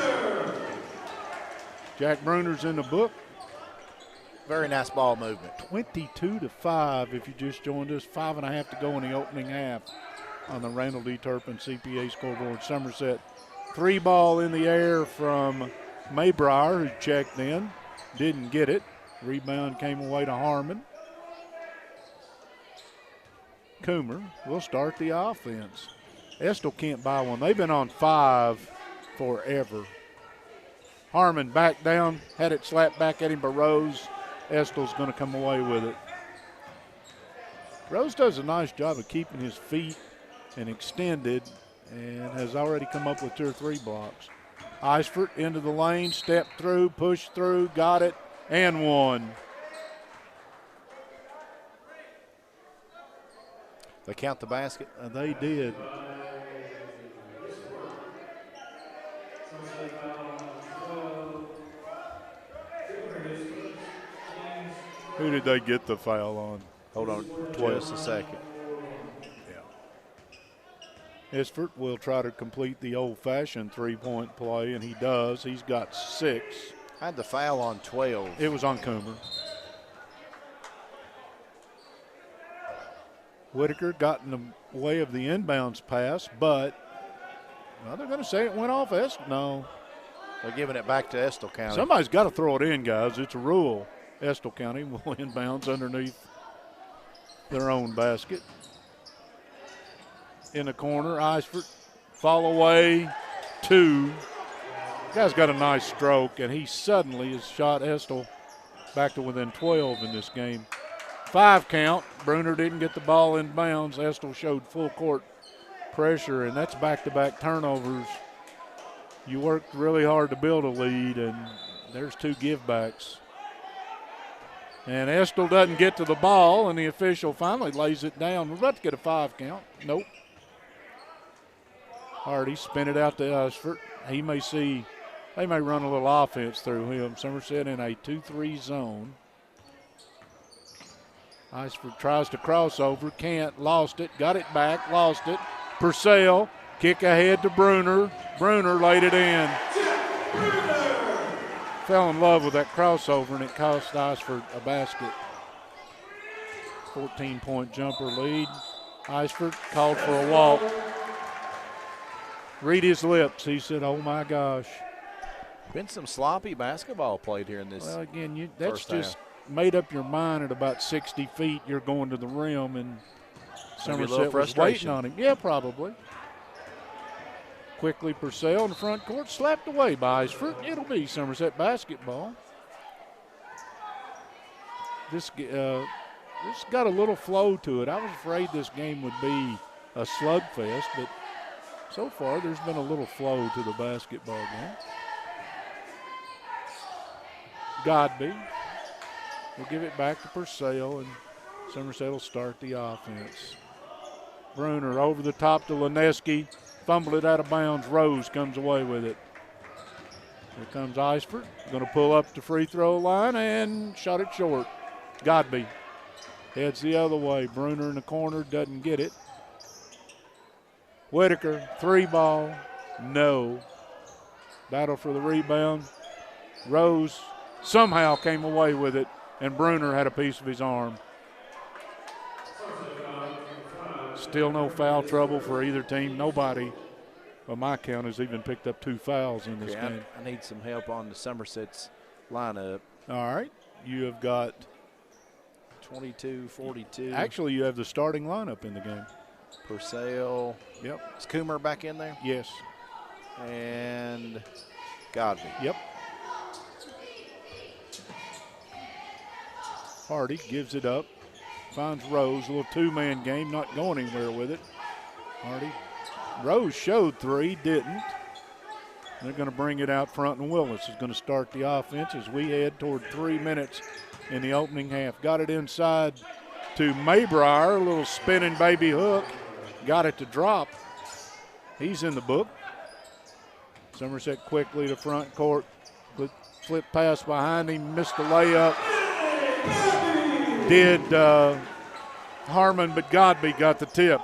Jack Bruner's in the book. Very nice ball movement. 22-5 if you just joined us. 5.5 to go in the opening half on the Randall D. Turpin CPA scoreboard. Somerset 3 ball in the air from Maybrier, who checked in, didn't get it. Rebound came away to Harmon. Coomer will start the offense. Estill can't buy one. They've been on 5 forever. Harmon back down, had it slapped back at him by Rose. Estill's going to come away with it. Rose does a nice job of keeping his feet and extended and has already come up with 2 or 3 blocks. Eisford into the lane, stepped through, pushed through, got it, and won. They count the basket? They did. Who did they get the foul on? Hold on just a second. Yeah. Isford will try to complete the old-fashioned three-point play, and he does. He's got 6. I had the foul on 12. It was on Coomer. Whitaker got in the way of the inbounds pass, but well, they're going to say it went off Estill. No. They're giving it back to Estill County. Somebody's got to throw it in, guys. It's a rule. Estill County will inbounds underneath their own basket. In the corner, Eisford, fall away, 2. Guy's got a nice stroke, and he suddenly has shot Estill back to within 12 in this game. 5 count. Bruner didn't get the ball in bounds. Estill showed full court pressure, and that's back-to-back turnovers. You worked really hard to build a lead, and there's 2 givebacks. And Estill doesn't get to the ball, and the official finally lays it down. We're about to get a 5 count. Nope. Hardy spin it out to Eisford. He may see, they may run a little offense through him. Somerset in a 2-3 zone. Eisford tries to cross over, can't, lost it, got it back, lost it. Purcell, kick ahead to Bruner. Bruner laid it in. Fell in love with that crossover, and it cost Eisford a basket. 14-point jumper lead. Eisford called for a walk. Read his lips. He said, oh, my gosh. Been some sloppy basketball played here in this. Well, again, that's just made up your mind at about 60 feet you're going to the rim, and Somerset was waiting on him. Yeah, probably. Quickly Purcell in the front court, slapped away by Eisford. It'll be Somerset basketball. This got a little flow to it. I was afraid this game would be a slugfest, but so far there's been a little flow to the basketball game. Godby will give it back to Purcell, and Somerset will start the offense. Bruner over the top to Lineski. Fumbled it out of bounds. Rose comes away with it. Here comes Eisford. Going to pull up the free throw line and shot it short. Godby heads the other way. Bruner in the corner, doesn't get it. Whitaker, 3 ball, no. Battle for the rebound. Rose somehow came away with it, and Bruner had a piece of his arm. Still no foul trouble for either team. Nobody, by my count, has even picked up 2 fouls in this game. I need some help on the Somerset's lineup. All right. You have got 22-42. Actually, you have the starting lineup in the game. Purcell. Yep. Is Coomer back in there? Yes. And Godby. Yep. Hardy gives it up. Finds Rose. A little 2-man game. Not going anywhere with it. Hardy. Rose showed 3. Didn't. They're going to bring it out front, and Willis is going to start the offense as we head toward 3 minutes in the opening half. Got it inside to Maybrier, a little spinning baby hook. Got it to drop. He's in the book. Somerset quickly to front court. Flip pass behind him, missed the layup. Did Harmon, but Godby got the tip.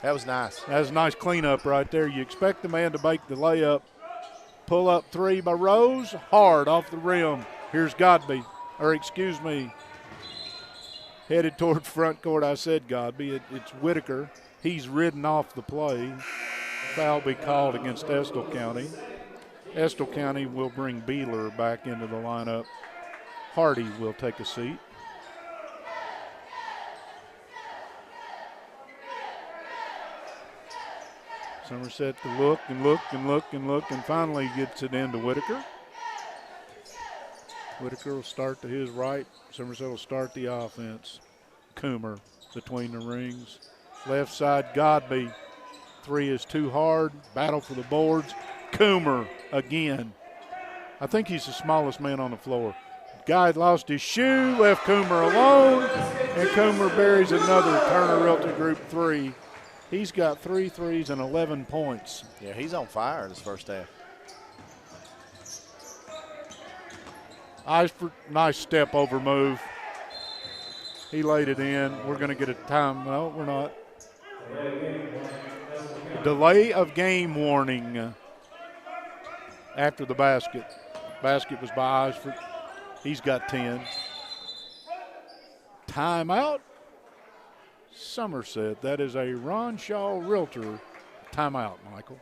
That was nice. That was a nice cleanup right there. You expect the man to make the layup. Pull up 3 by Rose, hard off the rim. Here's Godby, or excuse me, headed toward front court. I said Godby. It's Whitaker. He's ridden off the play. Foul be called against Estill County. Estill County will bring Beeler back into the lineup. Hardy will take a seat. Somerset to look and look and look and look and finally gets it into Whitaker. Whitaker will start to his right. Somerset will start the offense. Coomer between the rings. Left side, Godby. 3 is too hard. Battle for the boards. Coomer again. I think he's the smallest man on the floor. Guy lost his shoe, left Coomer alone, and Coomer buries another Turner Realty Group 3. He's got 3 threes and 11 points. Yeah, he's on fire this first half. Nice step over move. He laid it in. We're going to get a time. No, we're not. Delay of game warning after the basket. Basket was by Eisford. He's got 10. Timeout. Somerset. That is a Ron Shaw Realtor timeout, Michael.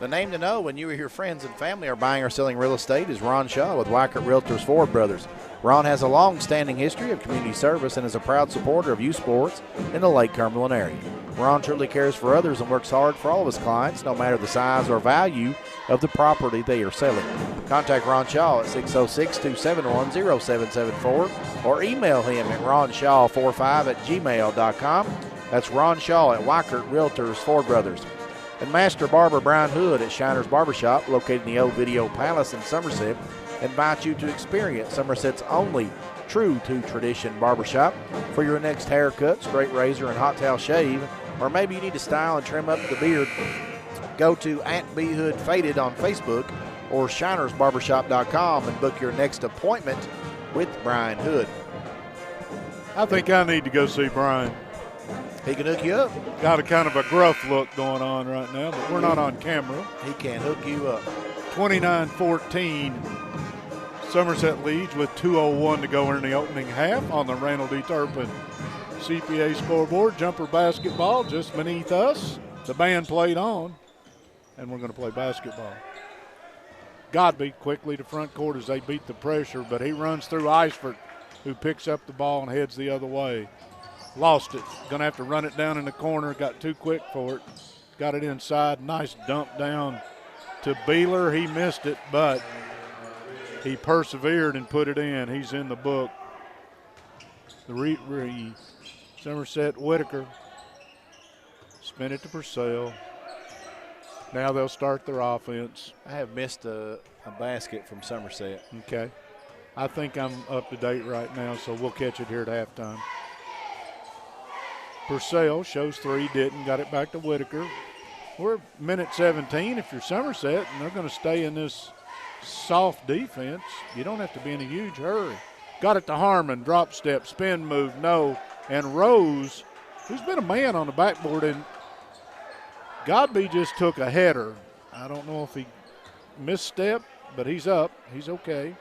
The name to know when you or your friends and family are buying or selling real estate is Ron Shaw with Weichert Realtors Ford Brothers. Ron has a long-standing history of community service and is a proud supporter of youth sports in the Lake Cumberland area. Ron truly cares for others and works hard for all of his clients, no matter the size or value of the property they are selling. Contact Ron Shaw at 606-271-0774 or email him at ronshaw45@gmail.com. That's Ron Shaw at Weichert Realtors Ford Brothers. And Master Barber Brian Hood at Shiner's Barbershop, located in the old Video Palace in Somerset, invites you to experience Somerset's only true to tradition barbershop. For your next haircut, straight razor, and hot towel shave, or maybe you need to style and trim up the beard, go to Aunt B Hood Faded on Facebook or shinersbarbershop.com and book your next appointment with Brian Hood. I think I need to go see Brian. He can hook you up. Got a kind of a gruff look going on right now, but we're not on camera. He can hook you up. 29-14. Somerset leads with 2:01 to go in the opening half on the Randall D. Turpin CPA scoreboard. Jumper basketball just beneath us. The band played on, and we're going to play basketball. Godby quickly to front court as they beat the pressure, but he runs through Eisford, who picks up the ball and heads the other way. Lost it. Going to have to run it down in the corner. Got too quick for it. Got it inside. Nice dump down to Beeler. He missed it, but he persevered and put it in. He's in the book. The Somerset Whitaker. Spin it to Purcell. Now they'll start their offense. I have missed a basket from Somerset. Okay. I think I'm up to date right now, so we'll catch it here at halftime. Purcell shows 3, didn't, got it back to Whitaker. We're minute 17 if you're Somerset, and they're going to stay in this soft defense. You don't have to be in a huge hurry. Got it to Harmon, drop step, spin move, no. And Rose, who's been a man on the backboard, and Godby just took a header. I don't know if he misstepped, but he's up. He's okay.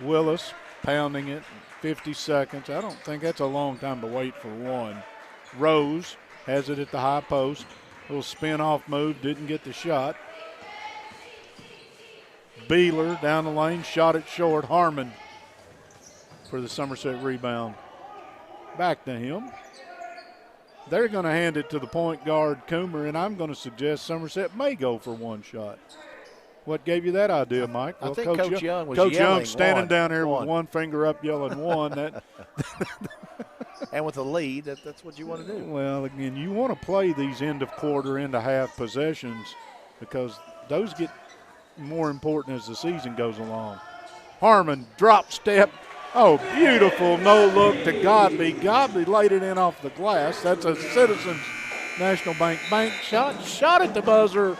Willis pounding it, 50 seconds. I don't think that's a long time to wait for one. Rose has it at the high post. Little spin-off move, didn't get the shot. Beeler down the lane, shot it short. Harmon for the Somerset rebound. Back to him. They're going to hand it to the point guard, Coomer, and I'm going to suggest Somerset may go for one shot. What gave you that idea, Mike? I think Coach Young was Coach yelling Young standing down there one. with one finger up yelling one. That and with a lead, that's what you want to do. Well, again, you want to play these end of quarter, end of half possessions because those get more important as the season goes along. Harmon, drop step. Oh, beautiful no-look to Godby. Godby laid it in off the glass. That's a Citizens National Bank shot. Shot at the buzzer.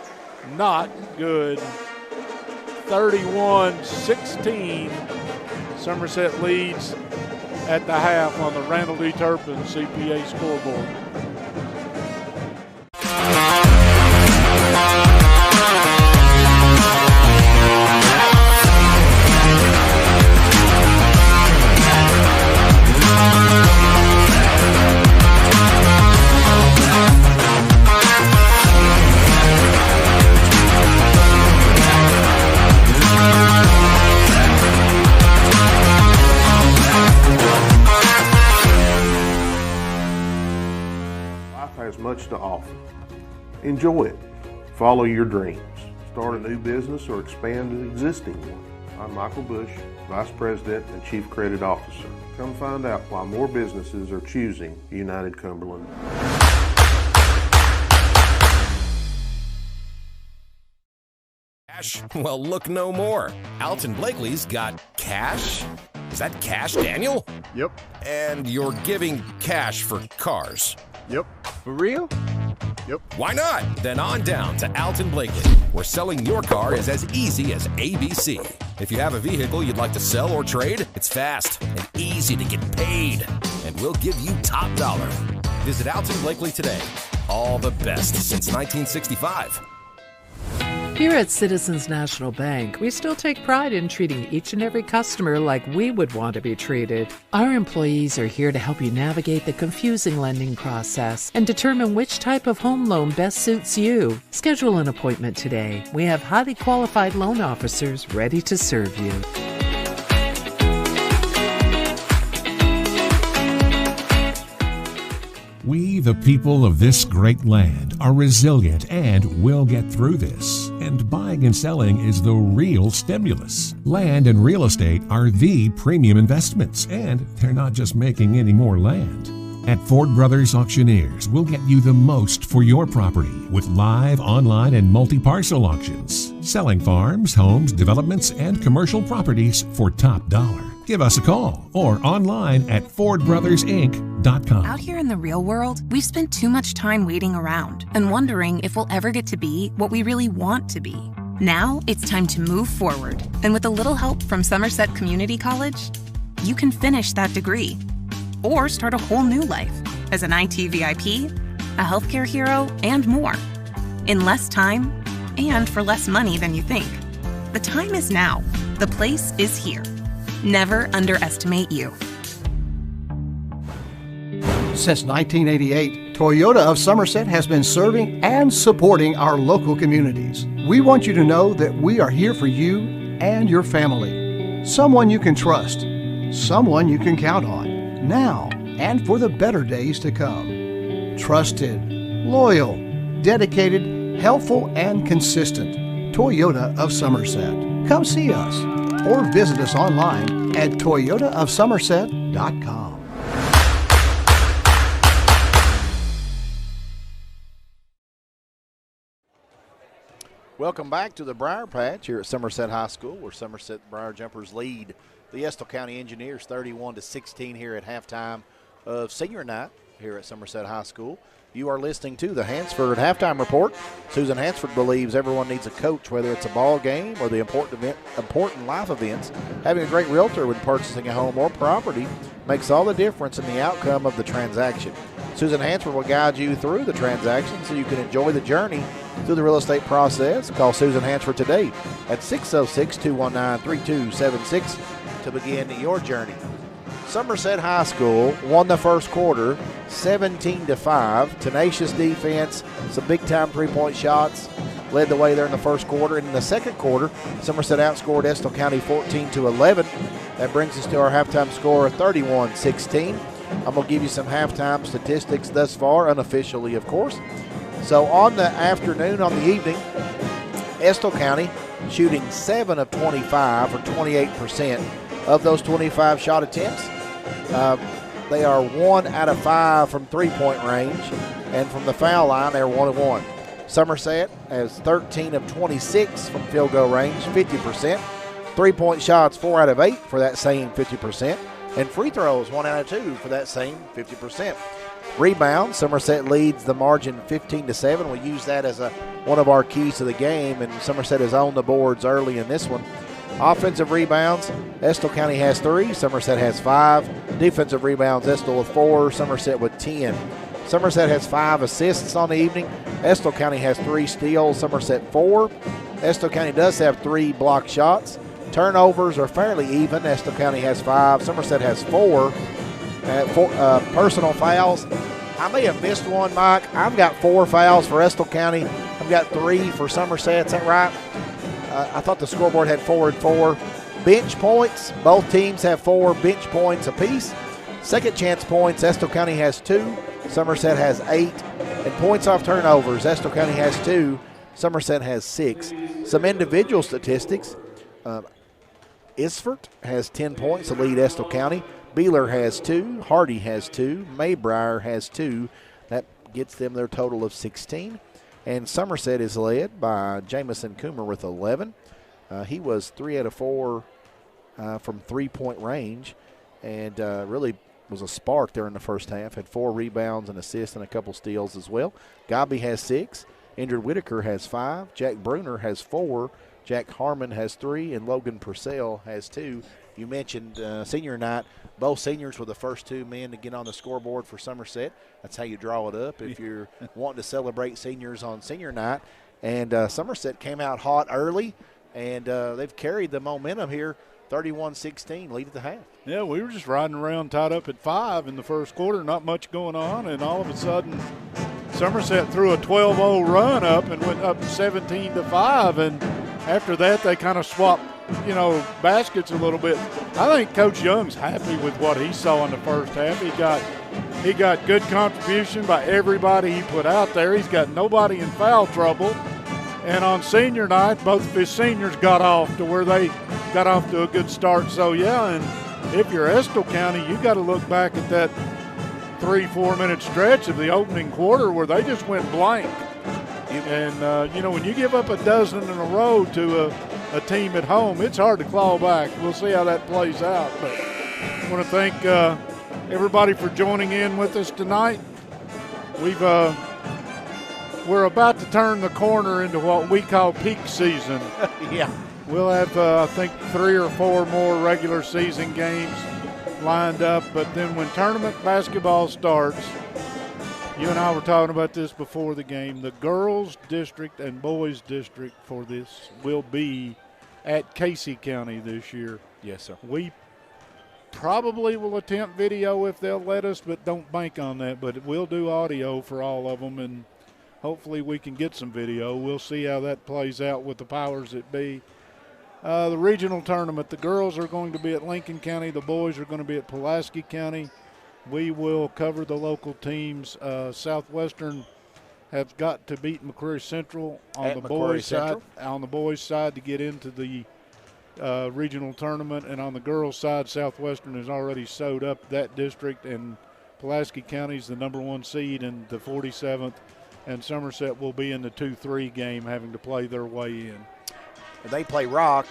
Not good. 31-16. Somerset leads at the half on the Randall D. Turpin CPA scoreboard. Has much to offer. Enjoy it. Follow your dreams. Start a new business or expand an existing one. I'm Michael Bush, Vice President and Chief Credit Officer. Come find out why more businesses are choosing United Cumberland. Cash? Well, look no more. Alton Blakely's got cash? Is that cash, Daniel? Yep. And you're giving cash for cars? Yep. For real? Yep. Why not? Then on down to Alton Blakely, where selling your car is as easy as ABC. If you have a vehicle you'd like to sell or trade, it's fast and easy to get paid. And we'll give you top dollar. Visit Alton Blakely today. All the best since 1965. Here at Citizens National Bank, we still take pride in treating each and every customer like we would want to be treated. Our employees are here to help you navigate the confusing lending process and determine which type of home loan best suits you. Schedule an appointment today. We have highly qualified loan officers ready to serve you. We, the people of this great land, are resilient and will get through this. And buying and selling is the real stimulus. Land and real estate are the premium investments, and they're not just making any more land. At Ford Brothers Auctioneers, we'll get you the most for your property with live, online, and multi-parcel auctions. Selling farms, homes, developments, and commercial properties for top dollar. Give us a call or online at FordBrothersInc.com. Out here in the real world, we've spent too much time waiting around and wondering if we'll ever get to be what we really want to be. Now it's time to move forward. And with a little help from Somerset Community College, you can finish that degree or start a whole new life as an IT VIP, a healthcare hero, and more. In less time and for less money than you think. The time is now. The place is here. Never underestimate you. Since 1988, Toyota of Somerset has been serving and supporting our local communities. We want you to know that we are here for you and your family. Someone you can trust. Someone you can count on. Now and for the better days to come. Trusted, loyal, dedicated, helpful, and consistent. Toyota of Somerset. Come see us or visit us online at toyotaofsomerset.com. Welcome back to the Briar Patch here at Somerset High School, where Somerset Briar Jumpers lead the Estill County Engineers 31-16 here at halftime of senior night here at Somerset High School. You are listening to the Hansford Halftime Report. Susan Hansford believes everyone needs a coach, whether it's a ball game or the important life events. Having a great realtor when purchasing a home or property makes all the difference in the outcome of the transaction. Susan Hansford will guide you through the transaction so you can enjoy the journey through the real estate process. Call Susan Hansford today at 606-219-3276. to begin your journey. Somerset High School won the first quarter 17-5. Tenacious defense, some big-time three-point shots led the way there in the first quarter. And in the second quarter, Somerset outscored Estill County 14-11. That brings us to our halftime score of 31-16. I'm going to give you some halftime statistics thus far, unofficially, of course. So on the afternoon, on the evening, Estill County shooting 7 of 25, or 28% of those 25 shot attempts. They are 1 out of 5 from three-point range, and from the foul line, they're 1 of 1. Somerset has 13 of 26 from field goal range, 50%. Three-point shots, 4 out of 8 for that same 50%. And free throws, 1 out of 2 for that same 50%. Rebounds, Somerset leads the margin 15-7. We use that as one of our keys to the game, and Somerset is on the boards early in this one. Offensive rebounds, Estill County has 3, Somerset has 5. Defensive rebounds, Estill with 4, Somerset with 10. Somerset has 5 assists on the evening. Estill County has 3 steals, Somerset 4. Estill County does have 3 block shots. Turnovers are fairly even. Estill County has 5, Somerset has 4. Personal fouls, I may have missed one, Mike. I've got 4 fouls for Estill County. I've got 3 for Somerset. Is that right? I thought the scoreboard had 4 and 4. Bench points, both teams have 4 bench points apiece. Second chance points, Estill County has 2, Somerset has 8. And points off turnovers, Estill County has 2, Somerset has 6. Some individual statistics. Isfort has 10 points to lead Estill County. Beeler has 2, Hardy has 2, Maybrier has 2. That gets them their total of 16. And Somerset is led by Jamison Coomer with 11. He was 3 out of 4 from three-point range, and really was a spark there in the first half. Had 4 rebounds and assists and a couple steals as well. Gobby has 6. Andrew Whitaker has 5. Jack Bruner has 4. Jack Harmon has 3, and Logan Purcell has 2. You mentioned senior night. Both seniors were the first 2 men to get on the scoreboard for Somerset. That's how you draw it up if you're wanting to celebrate seniors on senior night. And Somerset came out hot early, and they've carried the momentum here, 31-16, lead at the half. Yeah, we were just riding around tied up at 5 in the first quarter, not much going on, and all of a sudden Somerset threw a 12-0 run up and went up 17-5, and after that they kind of swapped baskets a little bit. I think Coach Young's happy with what he saw in the first half. He got good contribution by everybody he put out there. He's got nobody in foul trouble. And on senior night, both of his seniors got off to where they got off to a good start. So, yeah, and if you're Estill County, you got to look back at that 3-4 minute stretch of the opening quarter where they just went blank. And, when you give up a dozen in a row to a team at home, it's hard to claw back. We'll see how that plays out. But I want to thank everybody for joining in with us tonight. We're about to turn the corner into what we call peak season. Yeah. We'll have, I think, 3 or 4 more regular season games lined up. But then when tournament basketball starts, you and I were talking about this before the game. The girls' district and boys' district for this will be at Casey County this year. Yes, sir. We probably will attempt video if they'll let us, but don't bank on that. But we'll do audio for all of them, and hopefully we can get some video. We'll see how that plays out with the powers that be. The regional tournament, the girls are going to be at Lincoln County. The boys are going to be at Pulaski County. We will cover the local teams. Southwestern have got to beat McCreary Central on the boys' side. On the boys' side to get into the regional tournament, and on the girls' side, Southwestern has already sewed up that district, and Pulaski County is the number 1 seed in the 47th, and Somerset will be in the 2-3 game, having to play their way in. They play Rock,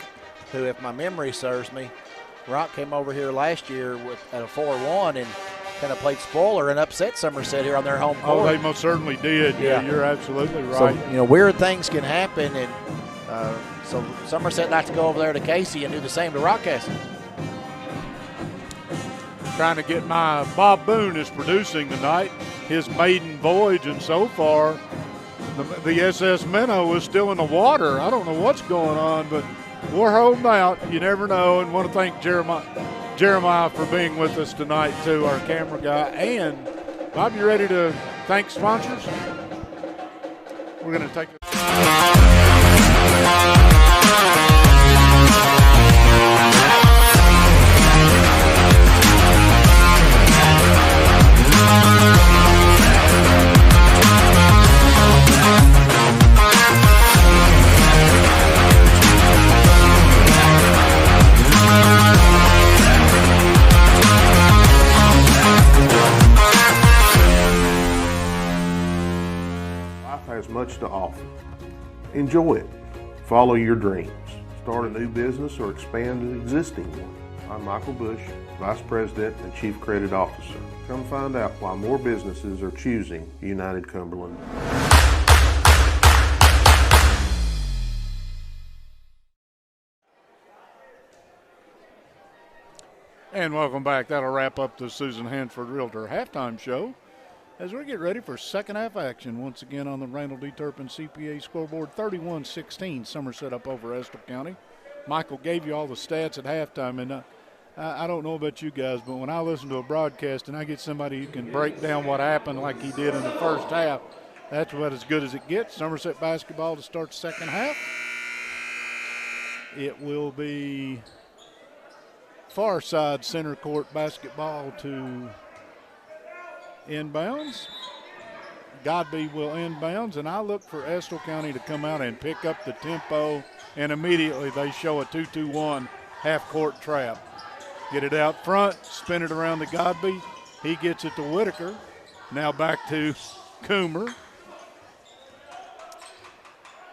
who, if my memory serves me, Rock came over here last year at a 4-1 and kind of played spoiler and upset Somerset here on their home court. Oh, they most certainly did. Yeah, you're absolutely right. So, weird things can happen, and so Somerset likes to go over there to Casey and do the same to Rockcastle. Trying to get Bob Boone is producing tonight, his maiden voyage, and so far the SS Minnow is still in the water. I don't know what's going on, but we're holding out. You never know. And want to thank Jeremiah for being with us tonight, too, our camera guy. And, Bob, you ready to thank sponsors? We're going to take has much to offer. Enjoy it. Follow your dreams. Start a new business or expand an existing one. I'm Michael Bush, Vice President and Chief Credit Officer. Come find out why more businesses are choosing United Cumberland. And welcome back. That'll wrap up the Susan Hanford Realtor halftime show as we get ready for second half action once again on the Randall D. Turpin CPA scoreboard. 31-16 Somerset up over Estill County. Michael gave you all the stats at halftime, and I don't know about you guys, but when I listen to a broadcast and I get somebody who can break down what happened like he did in the first half, that's about as good as it gets. Somerset basketball to start the second half. It will be far side center court basketball to inbounds. Godby will inbounds, and I look for Estill County to come out and pick up the tempo, and immediately they show a 2-2-1 half-court trap. Get it out front, spin it around to Godby. He gets it to Whitaker. Now back to Coomer.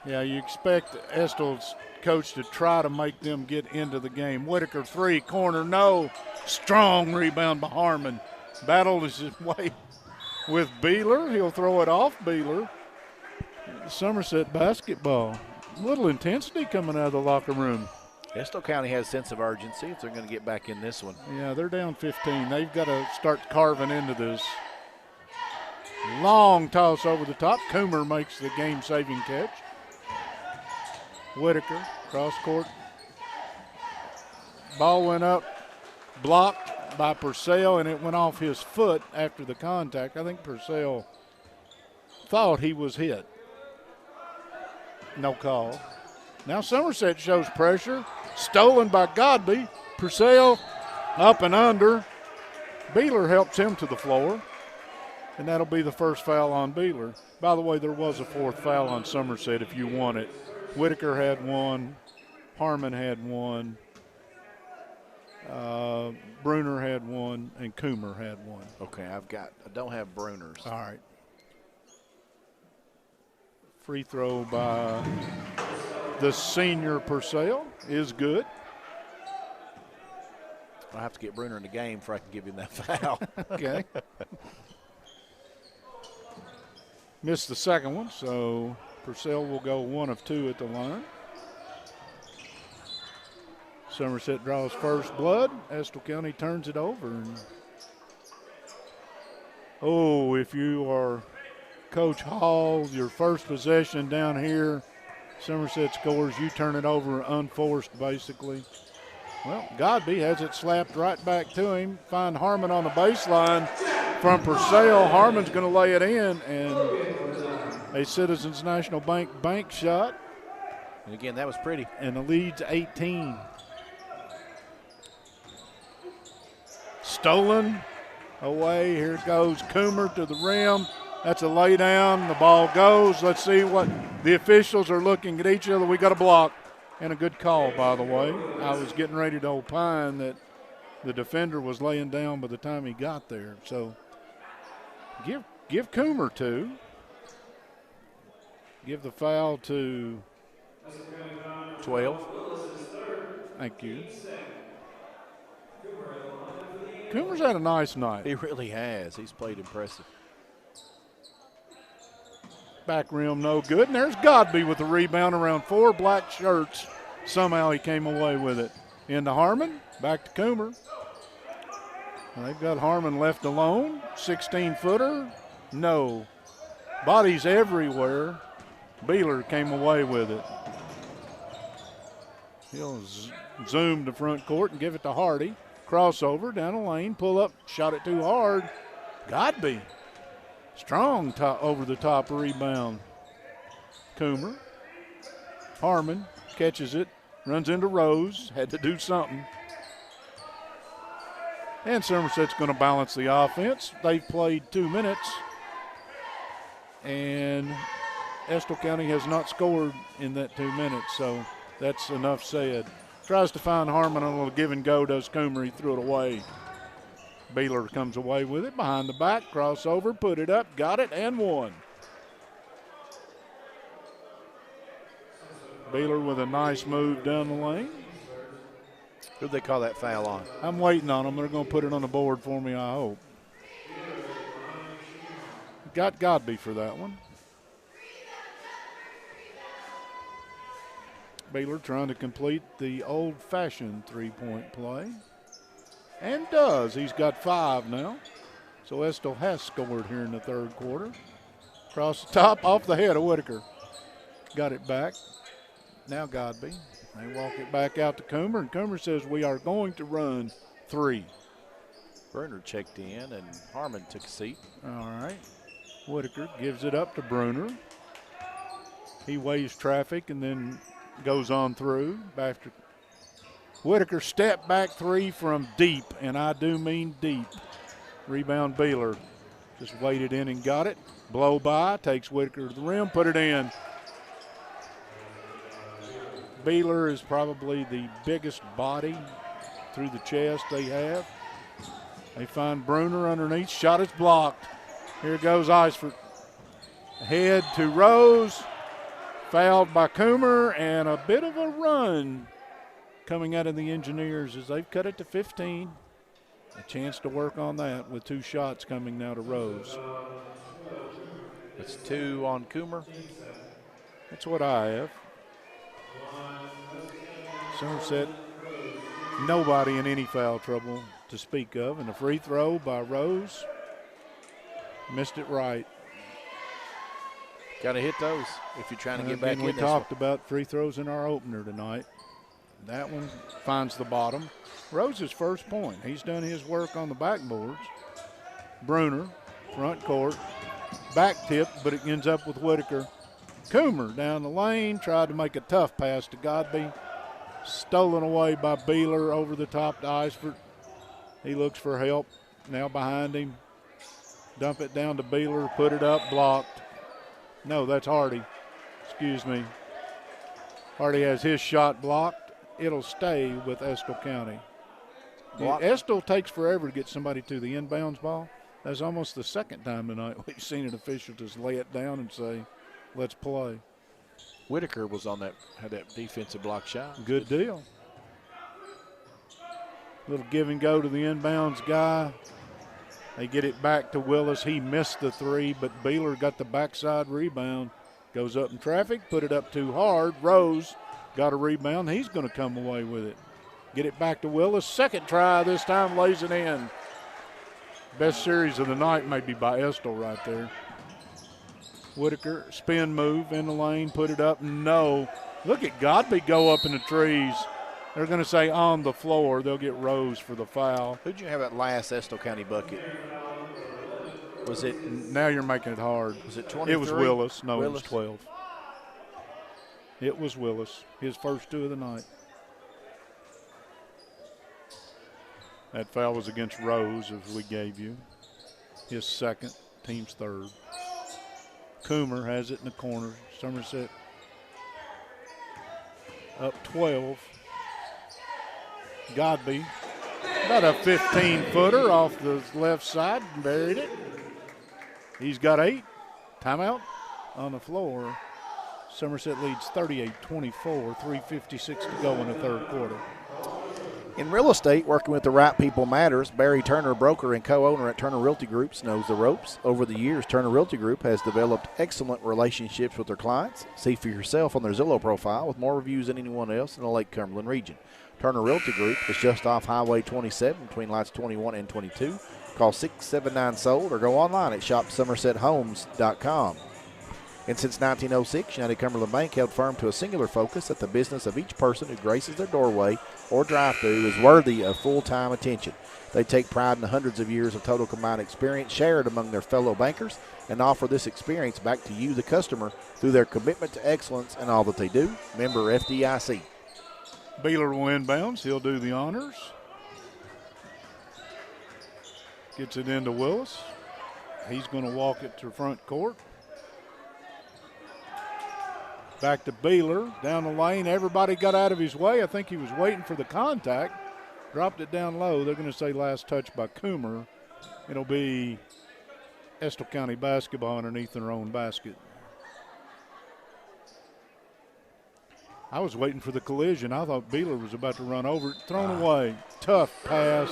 Yeah, you expect Estill's coach to try to make them get into the game. Whitaker three, corner, no. Strong rebound by Harmon. Battled his way with Beeler. He'll throw it off Beeler. Somerset basketball. A little intensity coming out of the locker room. Estill County has a sense of urgency if they're going to get back in this one. Yeah, they're down 15. They've got to start carving into this. Long toss over the top. Coomer makes the game-saving catch. Whitaker, cross court. Ball went up, blocked by Purcell, and it went off his foot after the contact. I think Purcell thought he was hit. No call. Now Somerset shows pressure. Stolen by Godby. Purcell up and under. Beeler helps him to the floor, and that'll be the first foul on Beeler. By the way, there was a fourth foul on Somerset if you want it. Whitaker had one. Harmon had one. Bruner had one, and Coomer had one. Okay, I don't have Bruner's. All right. Free throw by the senior Purcell is good. I'll have to get Bruner in the game before I can give him that foul. Okay. Missed the second one, so Purcell will go 1 of 2 at the line. Somerset draws first blood. Estill County turns it over. And if you are Coach Hall, your first possession down here, Somerset scores, you turn it over unforced basically. Well, Godby has it slapped right back to him. Find Harmon on the baseline from Purcell. Harmon's going to lay it in, and a Citizens National Bank shot. And again, that was pretty. And the lead's 18. Stolen away. Here it goes. Coomer to the rim. That's a lay down. The ball goes. Let's see what the officials are looking at each other. We got a block and a good call, by the way. I was getting ready to opine that the defender was laying down by the time he got there. So give Coomer 2. Give the foul to 12. Thank you. Coomer's had a nice night. He really has. He's played impressive. Back rim, no good. And there's Godby with the rebound around 4 black shirts. Somehow he came away with it. Into Harmon, back to Coomer. And they've got Harmon left alone. 16-footer, no. Bodies everywhere. Beeler came away with it. He'll zoom to front court and give it to Hardy. Crossover down the lane, pull up, shot it too hard. Godby. Strong over the top rebound. Coomer. Harmon catches it, runs into Rose, had to do something. And Somerset's going to balance the offense. They've played 2 minutes, and Estill County has not scored in that 2 minutes, so that's enough said. Tries to find Harmon on a little give and go, does Coomer, he threw it away. Beeler comes away with it, behind the back, crossover, put it up, got it, and won. Beeler with a nice move down the lane. Who'd they call that foul on? I'm waiting on them. They're going to put it on the board for me, I hope. Got Godby for that one. Baylor trying to complete the old-fashioned three-point play. And does. He's got 5 now. So Estill has scored here in the third quarter. Across the top, off the head of Whitaker. Got it back. Now Godby. They walk it back out to Coomer, and Coomer says we are going to run 3. Bruner checked in, and Harmon took a seat. All right. Whitaker gives it up to Bruner. He weighs traffic and then goes on through. Back to Whitaker, step back 3 from deep, and I do mean deep. Rebound Beeler. Just waded in and got it. Blow by, takes Whitaker to the rim, put it in. Beeler is probably the biggest body through the chest they have. They find Bruner underneath. Shot is blocked. Here goes Iceford. Head to Rose. Fouled by Coomer, and a bit of a run coming out of the Engineers as they've cut it to 15. A chance to work on that with 2 shots coming now to Rose. It's 2 on Coomer. That's what I have. Somerset, nobody in any foul trouble to speak of. And a free throw by Rose. Missed it right. Got to hit those if you're trying to get back in We this talked one. about free throws in our opener tonight. That one finds the bottom. Rose's first point. He's done his work on the backboards. Bruner, front court, back tip, but it ends up with Whitaker. Coomer down the lane, tried to make a tough pass to Godby. Stolen away by Beeler over the top to Iceford. He looks for help. Now behind him. Dump it down to Beeler, put it up, blocked. No, that's Hardy. Excuse me. Hardy has his shot blocked. It'll stay with Estill County. Estill takes forever to get somebody to the inbounds ball. That's almost the second time tonight we've seen an official just lay it down and say, let's play. Whitaker was on that, had that defensive block shot. Good deal. Little give and go to the inbounds guy. They get it back to Willis. He missed the 3, but Beeler got the backside rebound. Goes up in traffic, put it up too hard. Rose got a rebound. He's going to come away with it. Get it back to Willis. Second try this time, lays it in. Best series of the night maybe by Estill right there. Whitaker, spin move in the lane, put it up. No. Look at Godby go up in the trees. They're going to say on the floor. They'll get Rose for the foul. Who'd you have at last Estill County bucket? Was it? Now you're making it hard. Was it 23? It was Willis. No, Willis. it was 12. It was Willis. His first 2 of the night. That foul was against Rose, as we gave you. His second, team's third. Coomer has it in the corner. Somerset up 12. Godby, about a 15-footer off the left side, buried it. He's got 8. Timeout on the floor. Somerset leads 38-24, 3:56 to go in the third quarter. In real estate, working with the right people matters. Barry Turner, broker and co-owner at Turner Realty Group, knows the ropes. Over the years, Turner Realty Group has developed excellent relationships with their clients. See for yourself on their Zillow profile with more reviews than anyone else in the Lake Cumberland region. Turner Realty Group is just off Highway 27 between lots 21 and 22. Call 679-SOLD or go online at shopsomersethomes.com. And since 1906, United Cumberland Bank held firm to a singular focus that the business of each person who graces their doorway or drive-through is worthy of full-time attention. They take pride in the hundreds of years of total combined experience shared among their fellow bankers and offer this experience back to you, the customer, through their commitment to excellence in all that they do. Member FDIC. Beeler will inbounds. He'll do the honors. Gets it into Willis. He's going to walk it to front court. Back to Beeler, down the lane. Everybody got out of his way. I think he was waiting for the contact. Dropped it down low. They're going to say last touch by Coomer. It'll be Estill County basketball underneath their own basket. I was waiting for the collision. I thought Beeler was about to run over it. Thrown away. Tough pass.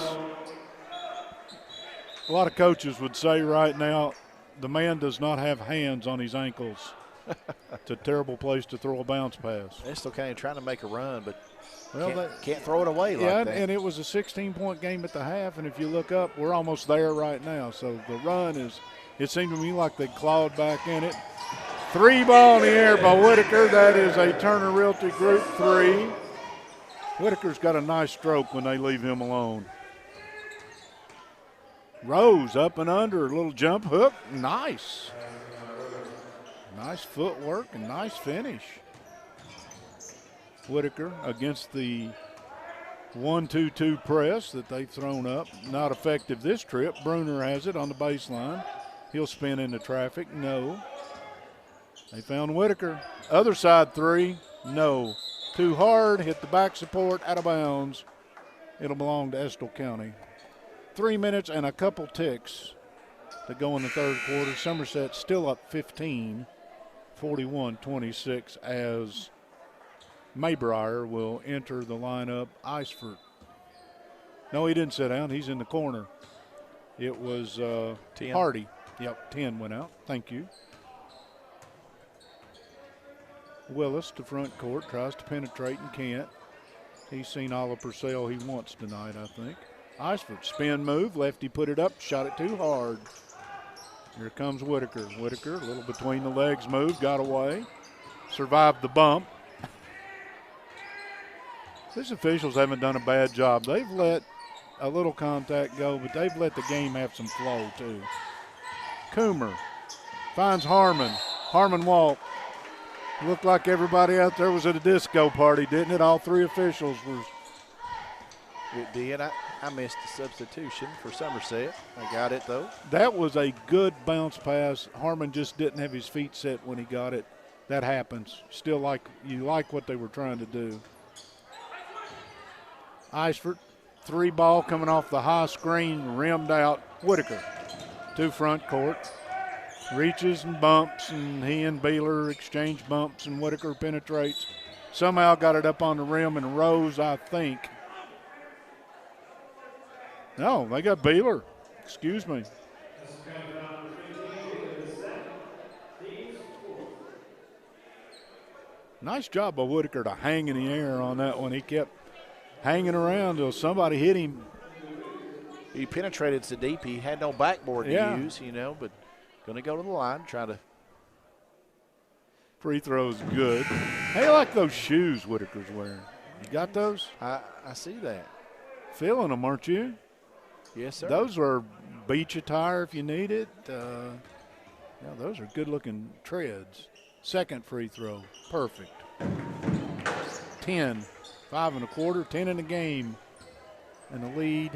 A lot of coaches would say right now, the man does not have hands on his ankles. It's a terrible place to throw a bounce pass. Estill County trying to make a run, but Well, can't throw it away like that. And it was a 16-point game at the half, and if you look up, we're almost there right now. So the run is, it seemed to me like they clawed back in it. 3 ball in the air by Whitaker. That is a Turner Realty Group 3. Whitaker's got a nice stroke when they leave him alone. Rose up and under, a little jump hook. Nice. Nice footwork and nice finish. Whitaker against the 1-2-2 press that they've thrown up. Not effective this trip. Bruner has it on the baseline. He'll spin into traffic. No. They found Whitaker. Other side 3. No. Too hard. Hit the back support. Out of bounds. It'll belong to Estill County. 3 minutes and a couple ticks to go in the third quarter. Somerset still up 15, 41-26 as Maybrier will enter the lineup. Iceford. No, he didn't sit down. He's in the corner. It was 10. Hardy. Yep, 10 went out. Thank you. Willis to front court. Tries to penetrate and can't. He's seen all of Purcell he wants tonight, I think. Iceford, spin move. Lefty put it up. Shot it too hard. Here comes Whitaker. Whitaker, a little between the legs move. Got away. Survived the bump. These officials haven't done a bad job. They've let a little contact go, but they've let the game have some flow, too. Coomer finds Harmon. Harmon Walt. Looked like everybody out there was at a disco party, didn't it? All 3 officials were. It did. I missed the substitution for Somerset. I got it, though. That was a good bounce pass. Harmon just didn't have his feet set when he got it. That happens. Still you like what they were trying to do. Iceford, 3 ball coming off the high screen, rimmed out. Whitaker to front court. Reaches and bumps, and he and Beeler exchange bumps, and Whitaker penetrates. Somehow got it up on the rim, and Rose, I think. No, they got Beeler. Excuse me. Nice job by Whitaker to hang in the air on that one. He kept hanging around till somebody hit him. He penetrated so deep he had no backboard to use, but going to go to the line, try to. Free throw's good. Hey, I like those shoes Whitaker's wearing. You got those? I see that. Feeling them, aren't you? Yes, sir. Those are beach attire if you need it. Those are good-looking treads. Second free throw. Perfect. 10. 5 1/4, 10 in the game. And the lead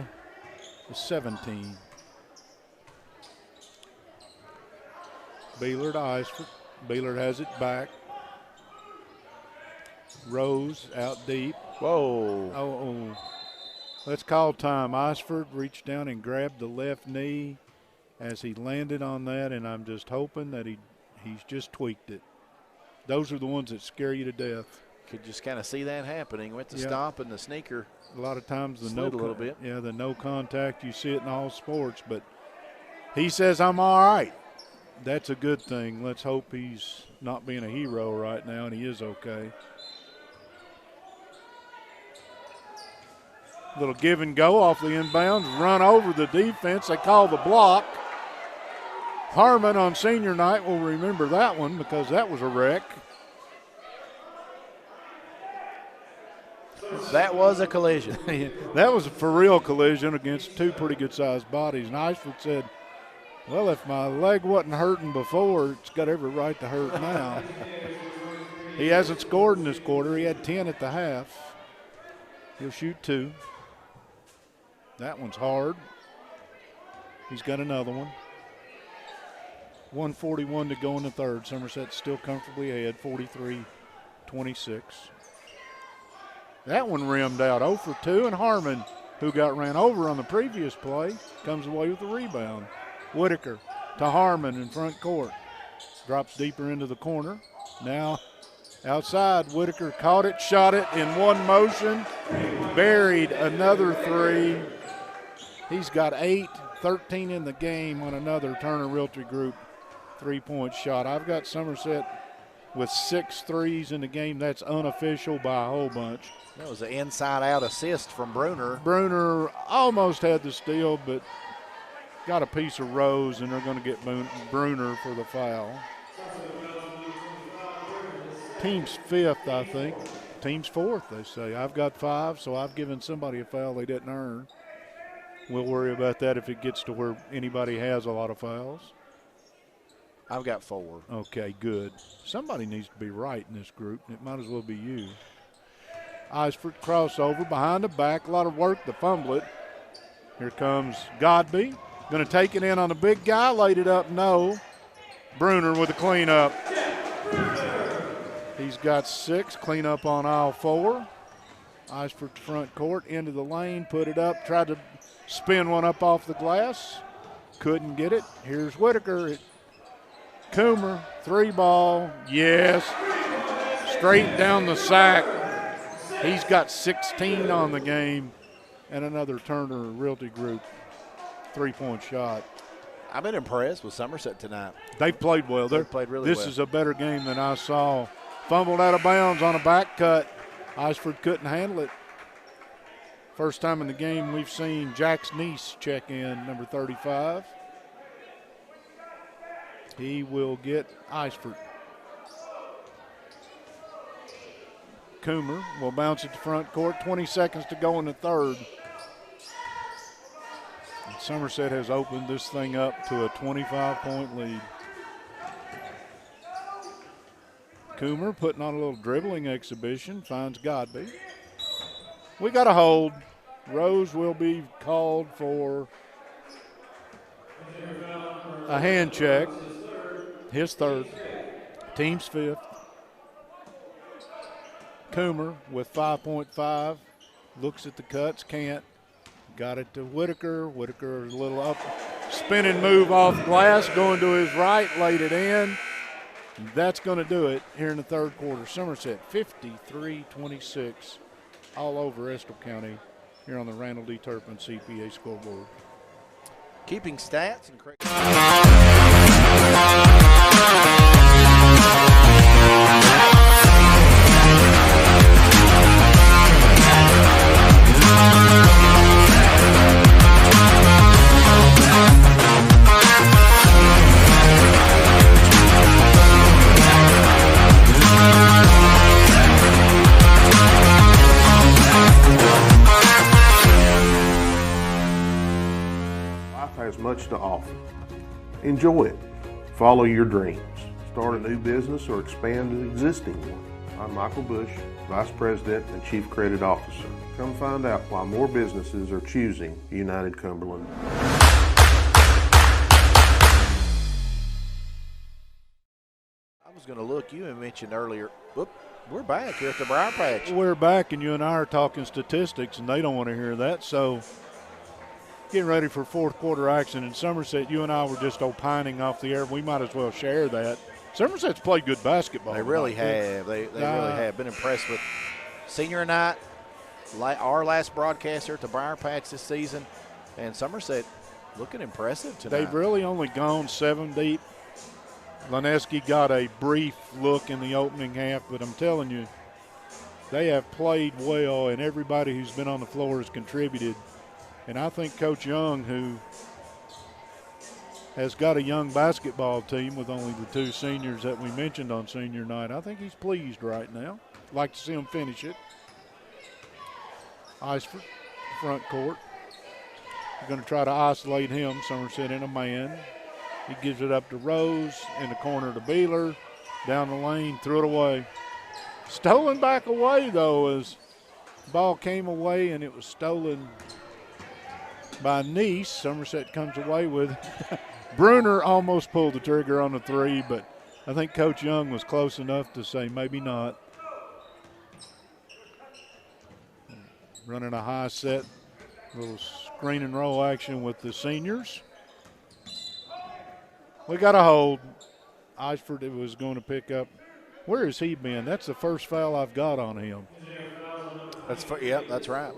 is 17. Beeler to Iceford. Beeler has it back. Rose out deep. Whoa. Oh. Let's call time. Iceford reached down and grabbed the left knee as he landed on that, and I'm just hoping that he's just tweaked it. Those are the ones that scare you to death. Could just kind of see that happening. Went to stomp and the sneaker. A lot of times the slid a little bit. Yeah, the no contact, you see it in all sports, but he says I'm all right. That's a good thing. Let's hope he's not being a hero right now, and he is okay. Little give and go off the inbounds, run over the defense. They call the block. Harmon on senior night will remember that one because that was a wreck. That was a collision. That was a for real collision against two pretty good sized bodies. And Iceford said, well, if my leg wasn't hurting before, it's got every right to hurt now. He hasn't scored in this quarter. He had 10 at the half. He'll shoot 2. That one's hard. He's got another one. 1:41 to go in the third. Somerset still comfortably ahead, 43-26. That one rimmed out 0 for 2, and Harmon, who got ran over on the previous play, comes away with the rebound. Whitaker to Harmon in front court. Drops deeper into the corner. Now outside, Whitaker caught it, shot it in one motion, buried another 3. He's got 8, 13 in the game on another Turner Realty Group 3-point shot. I've got Somerset with 6 threes in the game. That's unofficial by a whole bunch. That was an inside-out assist from Bruner. Bruner almost had the steal, but got a piece of Rose, and they're going to get Bruner for the foul. Team's 5th, I think. Team's 4th, they say. I've got 5, so I've given somebody a foul they didn't earn. We'll worry about that if it gets to where anybody has a lot of fouls. I've got 4. Okay, good. Somebody needs to be right in this group, and it might as well be you. Iceford crossover behind the back. A lot of work to fumble it. Here comes Godby. Going to take it in on the big guy. Laid it up. No. Bruner with the cleanup. He's got 6. Cleanup on aisle 4. Iceford front court. Into the lane. Put it up. Tried to spin one up off the glass. Couldn't get it. Here's Whitaker. Coomer. 3-ball. Yes. Straight down the sack. He's got 16 on the game, and another Turner Realty Group 3-point shot. I've been impressed with Somerset tonight. They've played well. They've played really well. This is a better game than I saw. Fumbled out of bounds on a back cut. Iceford couldn't handle it. First time in the game we've seen Jack's niece check in, number 35. He will get Iceford. Coomer will bounce it to front court. 20 seconds to go in the third. And Somerset has opened this thing up to a 25-point lead. Coomer putting on a little dribbling exhibition, finds Godby. We got a hold. Rose will be called for a hand check. His 3rd. Team's 5th. Coomer with 5.5, looks at the cuts, can't. Got it to Whitaker. Whitaker a little up, spinning move off glass, going to his right, laid it in. That's going to do it here in the third quarter. Somerset 53-26 all over Estill County here on the Randall D. Turpin CPA scoreboard. Keeping stats and correct. Has much to offer. Enjoy it. Follow your dreams. Start a new business or expand an existing one. I'm Michael Bush, Vice President and Chief Credit Officer. Come find out why more businesses are choosing United Cumberland. I was going to look, you had mentioned earlier, whoop, we're back here at the Briar Patch. We're back, and you and I are talking statistics, and they don't want to hear that. So getting ready for fourth quarter action in Somerset. You and I were just opining off the air. We might as well share that. Somerset's played good basketball. They really have. They really have. Been impressed with senior night, our last broadcast here at the Briar Patch this season, and Somerset looking impressive tonight. They've really only gone 7 deep. Laneski got a brief look in the opening half, but I'm telling you, they have played well, and everybody who's been on the floor has contributed. And I think Coach Young, who has got a young basketball team with only the 2 seniors that we mentioned on senior night. I think he's pleased right now. Like to see him finish it. Iceford, front court. They're going to try to isolate him. Somerset in a man. He gives it up to Rose, in the corner to Beeler. Down the lane, threw it away. Stolen back away, though, as the ball came away and it was stolen by Nice. Somerset comes away with it. Bruner almost pulled the trigger on the 3, but I think Coach Young was close enough to say maybe not. Running a high set, little screen and roll action with the seniors. We got a hold. Iceford was going to pick up. Where has he been? That's the first foul I've got on him. Yep, that's right.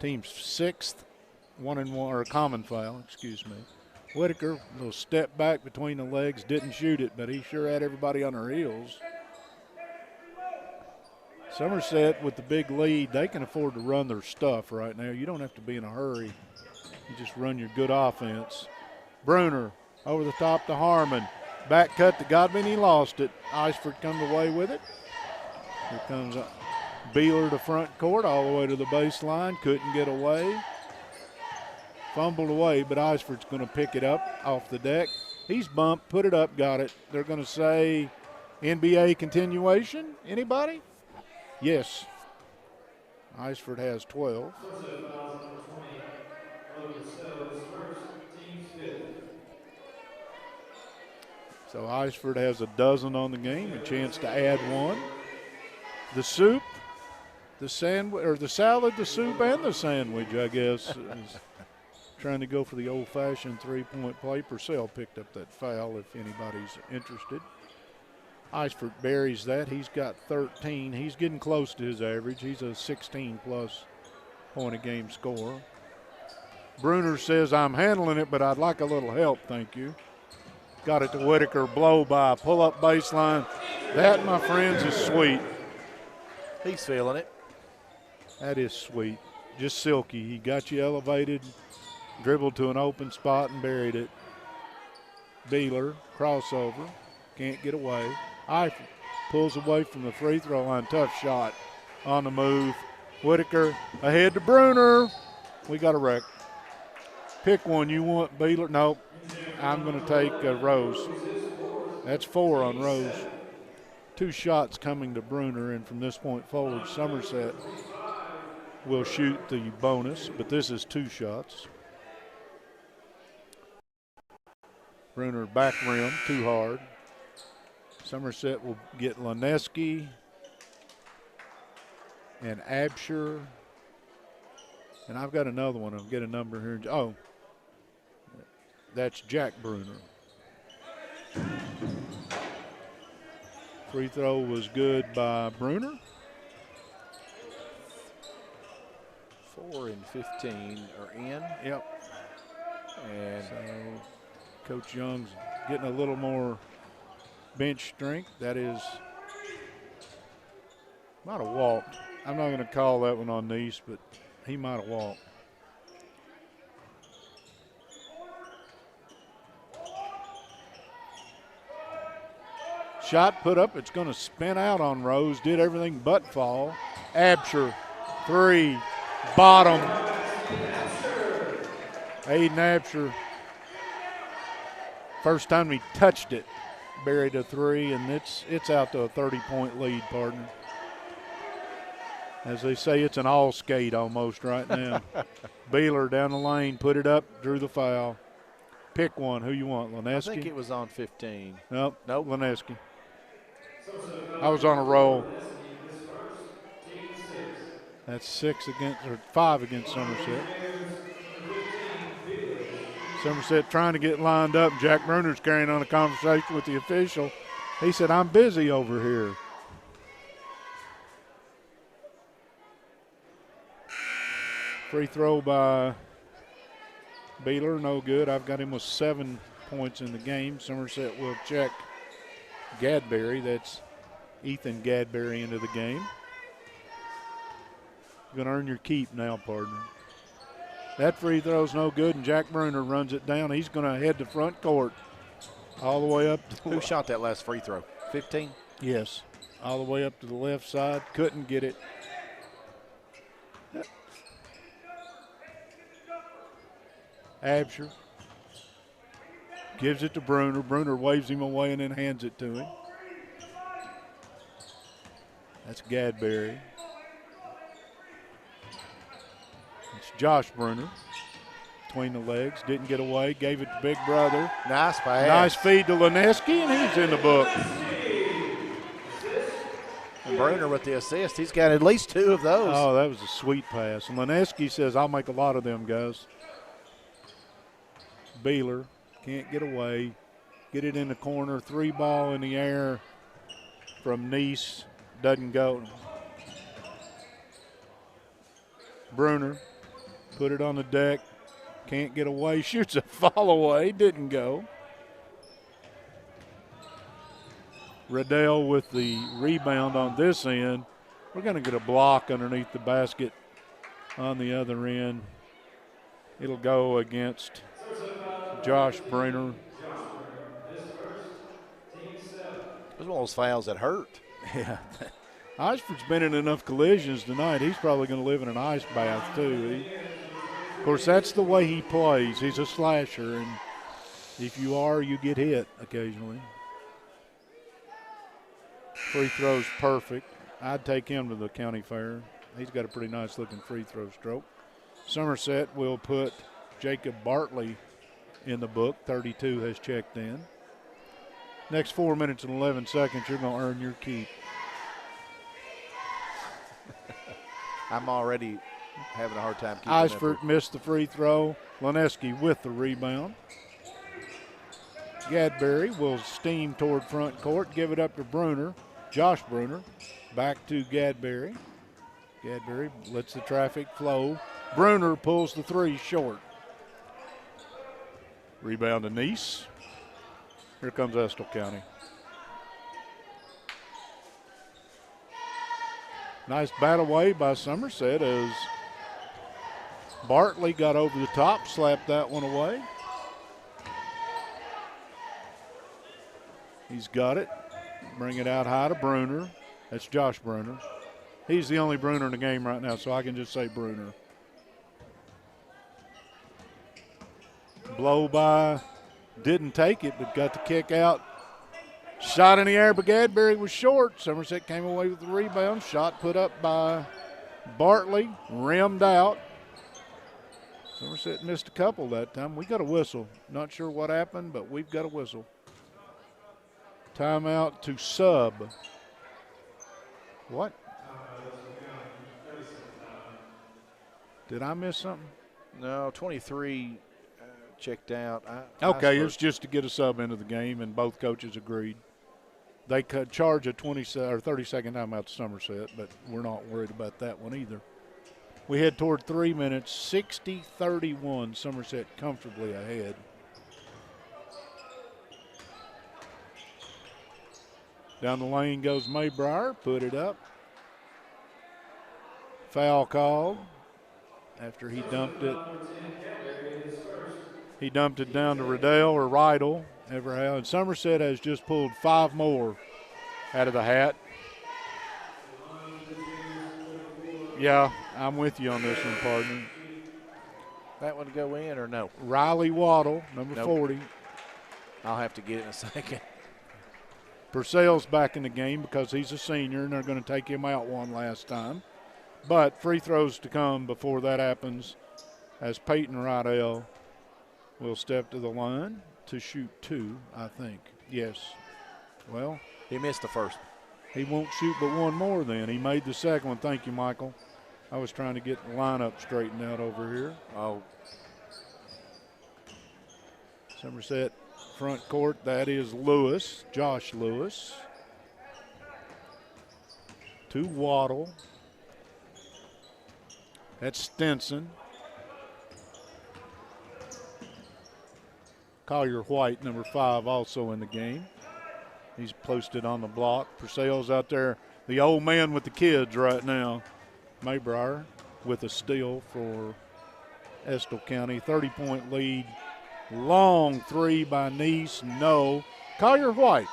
Team's 6th, 1-1, or a common foul, excuse me. Whitaker, a little step back between the legs, didn't shoot it, but he sure had everybody on their heels. Somerset with the big lead, they can afford to run their stuff right now. You don't have to be in a hurry. You just run your good offense. Bruner over the top to Harmon. Back cut to Godwin, he lost it. Iceford comes away with it. Here comes Beeler to front court, all the way to the baseline. Couldn't get away. Fumbled away, but Iceford's going to pick it up off the deck. He's bumped, put it up, got it. They're going to say NBA continuation. Anybody? Yes. Iceford has 12. So Iceford has a dozen on the game, a chance to add 1. The soup, the sandwich, or the salad, the soup, and the sandwich, I guess, is trying to go for the old-fashioned 3-point play. Purcell picked up that foul if anybody's interested. Iceford buries that. He's got 13. He's getting close to his average. He's a 16-plus point-a-game scorer. Bruner says, I'm handling it, but I'd like a little help, thank you. Got it to Whitaker, blow by, pull-up baseline. That, my friends, is sweet. He's feeling it. That is sweet. Just silky. He got you elevated, dribbled to an open spot and buried it. Beeler, crossover, can't get away. Eifert pulls away from the free throw line. Tough shot on the move. Whitaker ahead to Bruner. We got a wreck. Pick one you want, Beeler. Nope. I'm going to take Rose. That's 4 on Rose. 2 shots coming to Bruner, and from this point forward, Somerset will shoot the bonus, but this is 2 shots. Bruner back rim, too hard. Somerset will get Laneski and Absher. And I've got another one. I'll get a number here. Oh, that's Jack Bruner. Free throw was good by Bruner. 4 and 15 are in. Yep. And so Coach Young's getting a little more bench strength. That is, might have walked. I'm not going to call that one on Nice, but he might have walked. Shot put up. It's going to spin out on Rose. Did everything but fall. Absher, 3, bottom. Aiden Absher. First time he touched it, buried a 3, and it's out to a 30-point lead, partner. As they say, it's an all skate almost right now. Beeler down the lane, put it up, drew the foul. Pick one. Who you want, Laneski? I think it was on 15. Nope, Laneski. I was on a roll. That's 6 against, or 5 against Somerset. Somerset trying to get lined up. Jack Bruner's carrying on a conversation with the official. He said, I'm busy over here. Free throw by Beeler, no good. I've got him with 7 points in the game. Somerset will check Gadberry. That's Ethan Gadberry into the game. You're going to earn your keep now, partner. That free throw's no good, and Jack Bruner runs it down. He's going to head to front court all the way up. Who shot that last free throw? 15? Yes, all the way up to the left side. Couldn't get it. Absher gives it to Bruner. Bruner waves him away and then hands it to him. That's Gadberry. It's Josh Bruner between the legs. Didn't get away. Gave it to Big Brother. Nice pass. Nice feed to Lineski, and he's in the book. And Bruner with the assist. He's got at least 2 of those. Oh, that was a sweet pass. And Lineski says, I'll make a lot of them, guys. Beeler can't get away. Get it in the corner. 3 ball in the air from Nice. Doesn't go. Bruner put it on the deck. Can't get away. Shoots a fall away. Didn't go. Riddell with the rebound on this end. We're going to get a block underneath the basket on the other end. It'll go against Josh Bruner. It was one of those fouls that hurt. Yeah. Eisford's been in enough collisions tonight. He's probably going to live in an ice bath, too. Of course, that's the way he plays. He's a slasher, and if you are, you get hit occasionally. Free throw's perfect. I'd take him to the county fair. He's got a pretty nice-looking free throw stroke. Somerset will put Jacob Bartley in the book. 32 has checked in. Next 4 minutes and 11 seconds, you're going to earn your keep. I'm already having a hard time keeping Eisford missed the free throw. Lineski with the rebound. Gadberry will steam toward front court, give it up to Bruner. Josh Bruner back to Gadberry. Gadberry lets the traffic flow. Bruner pulls the 3 short. Rebound to Nice. Here comes Estill County. Nice bat away by Somerset as Bartley got over the top, slapped that one away. He's got it. Bring it out high to Bruner. That's Josh Bruner. He's the only Bruner in the game right now, so I can just say Bruner. Blow by. Didn't take it, but got the kick out. Shot in the air, but Gadberry was short. Somerset came away with the rebound. Shot put up by Bartley, rimmed out. Somerset missed a couple that time. We got a whistle. Not sure what happened, but we've got a whistle. Timeout to sub. What? Did I miss something? No, 23 checked out. Okay, it's just to get a sub into the game, and both coaches agreed. They could charge a 30-second timeout to Somerset, but we're not worried about that one either. We head toward 3 minutes, 60-31, Somerset comfortably ahead. Down the lane goes Maybrier, put it up. Foul called after he dumped it. He dumped it down to Riddell or Rydell, ever how. And Somerset has just pulled 5 more out of the hat. Yeah, I'm with you on this one, partner. That one go in or no? Riley Waddle, number 40. I'll have to get it in a second. Purcell's back in the game because he's a senior, and they're going to take him out one last time. But free throws to come before that happens, as Peyton Rydell will step to the line to shoot 2, I think. Yes. Well, he missed the first. He won't shoot but 1 more then. He made the second one. Thank you, Michael. I was trying to get the lineup straightened out over here. Oh. Somerset front court, that is Lewis, Josh Lewis. To Waddle. That's Stinson. Collier White, number 5, also in the game. He's posted on the block. Purcell's out there, the old man with the kids right now. Maybrier with a steal for Estill County. 30-point lead. Long three by Neese. No. Collier White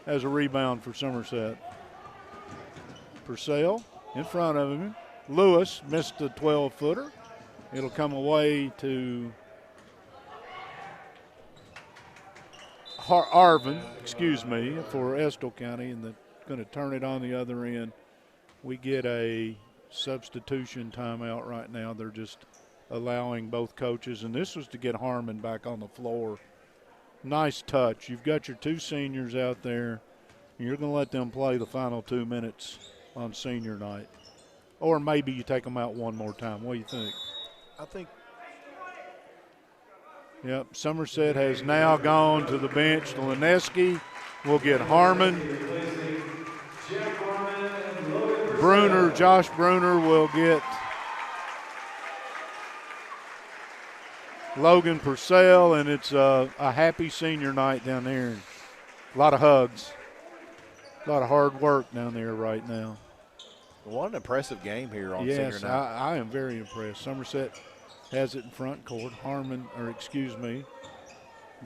has a rebound for Somerset. Purcell in front of him. Lewis missed the 12-footer. It'll come away to Arvin, for Estill County, and they're going to turn it on the other end. We get a substitution timeout right now. They're just allowing both coaches, and this was to get Harmon back on the floor. Nice touch. You've got your two seniors out there, and you're going to let them play the final 2 minutes on senior night. Or maybe you take them out one more time. What do you think? I think. Yep, Somerset has now gone to the bench. Lineski will get Harmon. Josh Bruner will get Logan Purcell, and it's a happy senior night down there. A lot of hugs, a lot of hard work down there right now. What an impressive game here on senior night. Yes, I am very impressed. Somerset has it in front court.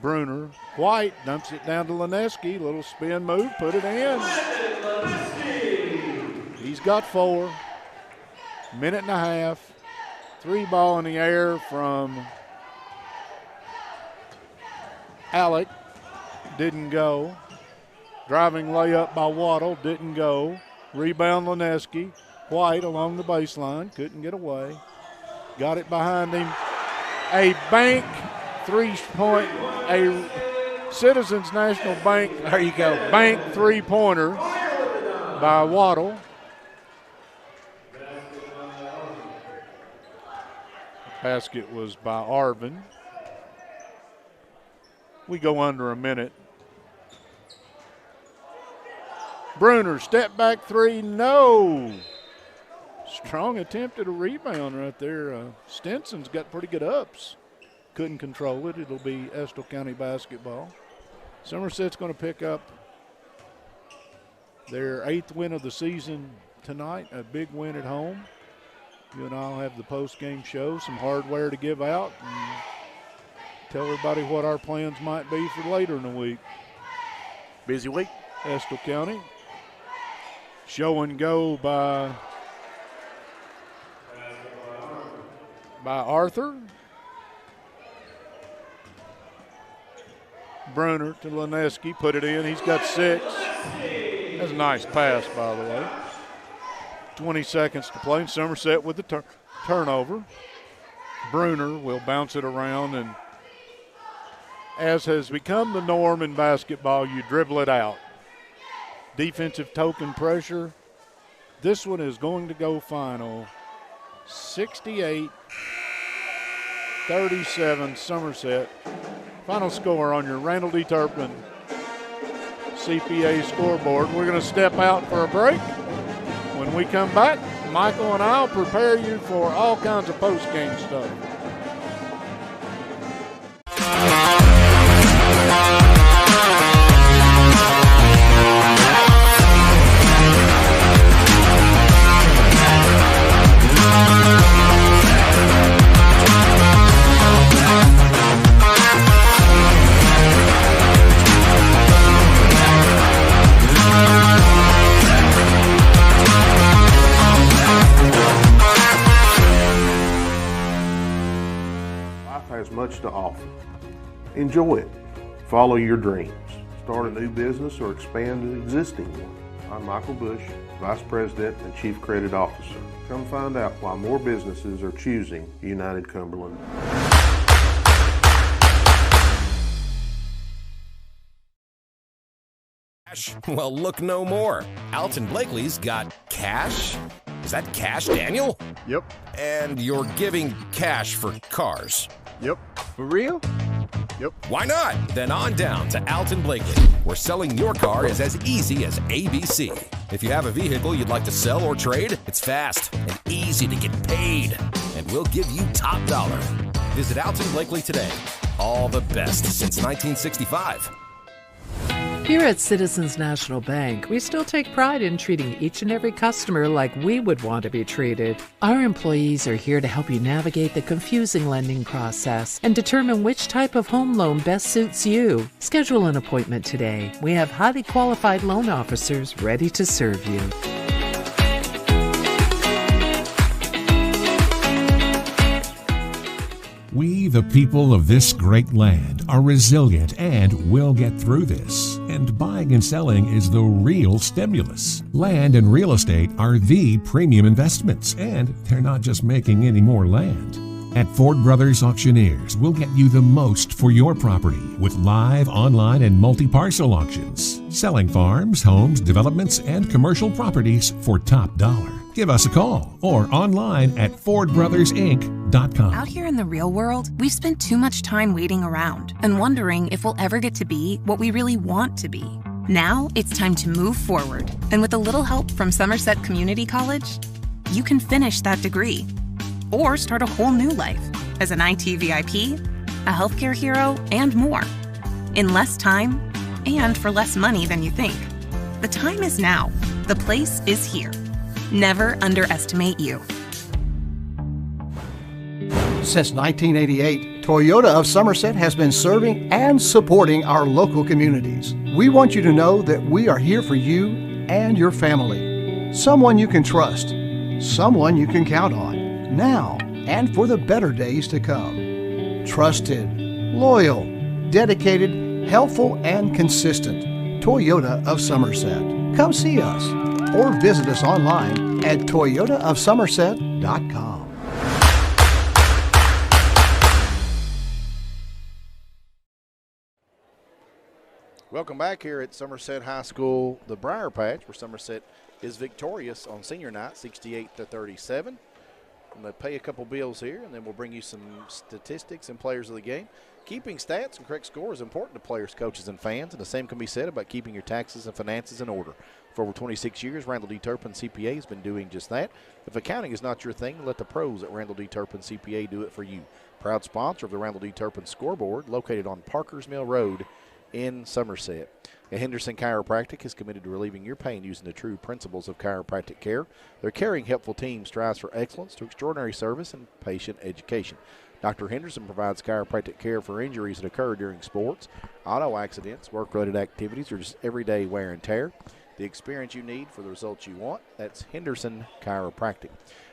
Bruner. White dumps it down to Lineski. Little spin move, put it in. He's got 4. Minute and a half. 3 ball in the air from Alec. Didn't go. Driving layup by Waddle. Didn't go. Rebound Lineski. White along the baseline. Couldn't get away. Got it behind him. A bank 3-point, a Citizens National Bank. There you go. Bank 3-pointer by Waddle. Basket was by Arvin. We go under a minute. Bruner, step back 3, no. Strong attempt at a rebound right there. Stinson's got pretty good ups. Couldn't control it. It'll be Estill County basketball. Somerset's going to pick up their 8th win of the season tonight, a big win at home. You and I'll have the post-game show, some hardware to give out, and tell everybody what our plans might be for later in the week. Busy week. Estill County. Show and go by Arthur. Bruner to Lineski, put it in. He's got 6. That's a nice pass, by the way. 20 seconds to play. Somerset with the turnover. Bruner will bounce it around, and as has become the norm in basketball, you dribble it out. Defensive token pressure. This one is going to go final 68-37 Somerset. Final score on your Randall D. Turpin CPA scoreboard. We're going to step out for a break. When we come back, Michael and I will prepare you for all kinds of post-game stuff. Has much to offer. Enjoy it. Follow your dreams. Start a new business or expand an existing one. I'm Michael Bush, Vice President and Chief Credit Officer. Come find out why more businesses are choosing United Cumberland. Well, look no more. Alton Blakely's got cash. Is that cash, Daniel? Yep. And you're giving cash for cars? Yep. For real? Yep. Why not? Then on down to Alton Blakely, where selling your car is as easy as ABC. If you have a vehicle you'd like to sell or trade, it's fast and easy to get paid. And we'll give you top dollar. Visit Alton Blakely today. All the best since 1965. Here at Citizens National Bank, we still take pride in treating each and every customer like we would want to be treated. Our employees are here to help you navigate the confusing lending process and determine which type of home loan best suits you. Schedule an appointment today. We have highly qualified loan officers ready to serve you. We, the people of this great land, are resilient and will get through this. And buying and selling is the real stimulus. Land and real estate are the premium investments, and they're not just making any more land. At Ford Brothers Auctioneers, we'll get you the most for your property with live, online, and multi-parcel auctions. Selling farms, homes, developments, and commercial properties for top dollar. Give us a call or online at FordBrothersInc.com. Out here in the real world, we've spent too much time waiting around and wondering if we'll ever get to be what we really want to be. Now it's time to move forward. And with a little help from Somerset Community College, you can finish that degree or start a whole new life as an IT VIP, a healthcare hero, and more. In less time and for less money than you think. The time is now. The place is here. Never underestimate you. Since 1988, Toyota of Somerset has been serving and supporting our local communities. We want you to know that we are here for you and your family. Someone you can trust. Someone you can count on. Now and for the better days to come. Trusted, loyal, dedicated, helpful, and consistent. Toyota of Somerset. Come see us or visit us online at toyotaofsomerset.com. Welcome back here at Somerset High School, the Briar Patch, where Somerset is victorious on senior night, 68-37. I'm going to pay a couple bills here, and then we'll bring you some statistics and players of the game. Keeping stats and correct score is important to players, coaches, and fans, and the same can be said about keeping your taxes and finances in order. For over 26 years, Randall D. Turpin CPA has been doing just that. If accounting is not your thing, let the pros at Randall D. Turpin CPA do it for you. Proud sponsor of the Randall D. Turpin scoreboard, located on Parkers Mill Road in Somerset. Henderson Chiropractic is committed to relieving your pain using the true principles of chiropractic care. Their caring, helpful team strives for excellence to extraordinary service and patient education. Dr. Henderson provides chiropractic care for injuries that occur during sports, auto accidents, work-related activities, or just everyday wear and tear. The experience you need for the results you want, that's Henderson Chiropractic.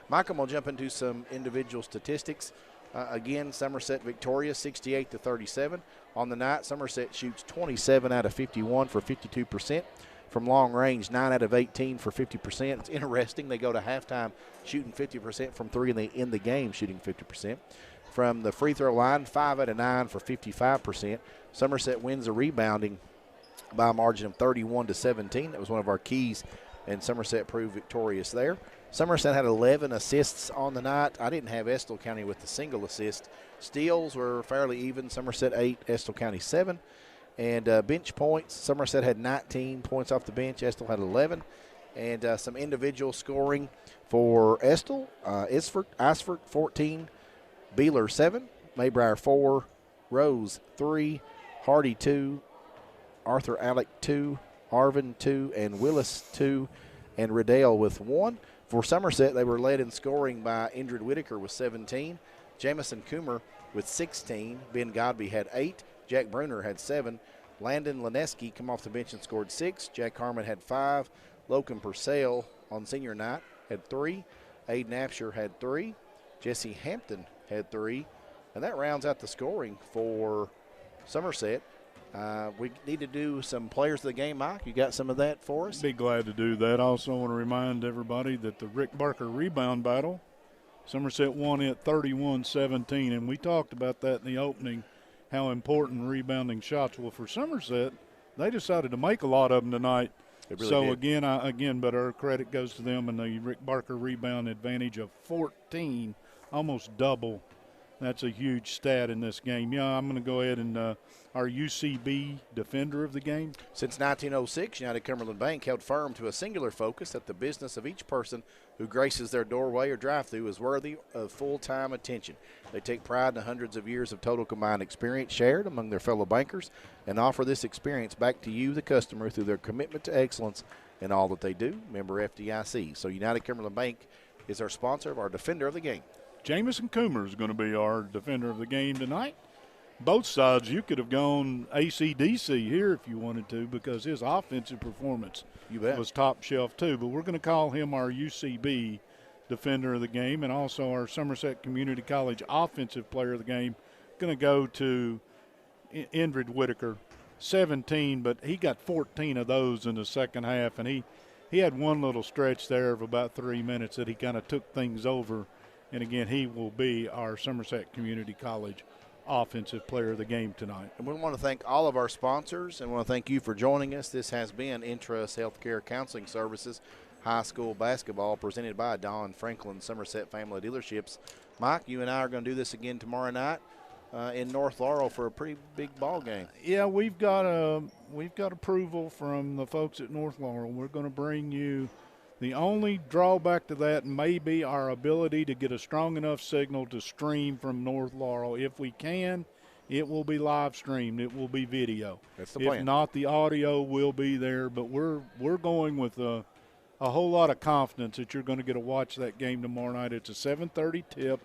Michael, we'll jump into some individual statistics. Again, Somerset victorious, 68-37. On the night, Somerset shoots 27 out of 51 for 52%. From long range, 9 out of 18 for 50%. It's interesting. They go to halftime shooting 50% from three, and they end the game shooting 50%. From the free throw line, 5 out of 9 for 55%. Somerset wins the rebounding by a margin of 31-17. That was one of our keys, and Somerset proved victorious there. Somerset had 11 assists on the night. I didn't have Estill County with the single assist. Steals were fairly even. Somerset 8, Estill County 7. And bench points, Somerset had 19 points off the bench. Estill had 11. And some individual scoring for Estill. Isford 14, Beeler 7, Maybrier 4, Rose 3, Hardy 2, Arthur Alec 2, Arvin 2, and Willis 2, and Riddell with 1. For Somerset, they were led in scoring by Indrid Whitaker with 17, Jamison Coomer with 16, Ben Godby had 8, Jack Bruner had 7, Landon Lineski come off the bench and scored 6, Jack Harmon had 5, Logan Purcell on senior night had 3, Aiden Apsher had 3, Jesse Hampton had 3, and that rounds out the scoring for Somerset. We need to do some players of the game, Mike. You got some of that for us? Be glad to do that. I also want to remind everybody that the Rick Barker rebound battle, Somerset won it 31-17, and we talked about that in the opening, how important rebounding shots were for Somerset. They decided to make a lot of them tonight. Really so, did. but our credit goes to them and the Rick Barker rebound advantage of 14, almost double that's a huge stat in this game. Yeah, I'm going to go ahead and our UCB defender of the game. Since 1906, United Cumberland Bank held firm to a singular focus that the business of each person who graces their doorway or drive-through is worthy of full-time attention. They take pride in the hundreds of years of total combined experience shared among their fellow bankers and offer this experience back to you, the customer, through their commitment to excellence in all that they do. Member FDIC. So United Cumberland Bank is our sponsor of our defender of the game. Jamison Coomer is going to be our defender of the game tonight. Both sides, you could have gone AC/DC here if you wanted to, because his offensive performance was top shelf too. But we're going to call him our UCB defender of the game, and also our Somerset Community College offensive player of the game. Going to go to Indrid Whitaker, 17, but he got 14 of those in the second half, and he had one little stretch there of about 3 minutes that he kind of took things over. And again, he will be our Somerset Community College offensive player of the game tonight. And we want to thank all of our sponsors and want to thank you for joining us. This has been Intrust Healthcare Counseling Services High School Basketball presented by Don Franklin Somerset Family Dealerships. Mike, you and I are going to do this again tomorrow night in North Laurel for a pretty big ball game. Yeah, we've got approval from the folks at North Laurel. We're going to bring you. The only drawback to that may be our ability to get a strong enough signal to stream from North Laurel. If we can, it will be live streamed. It will be video. That's the plan. If not, the audio will be there. But we're going with a whole lot of confidence that you're going to get to watch that game tomorrow night. It's a 7:30 tip.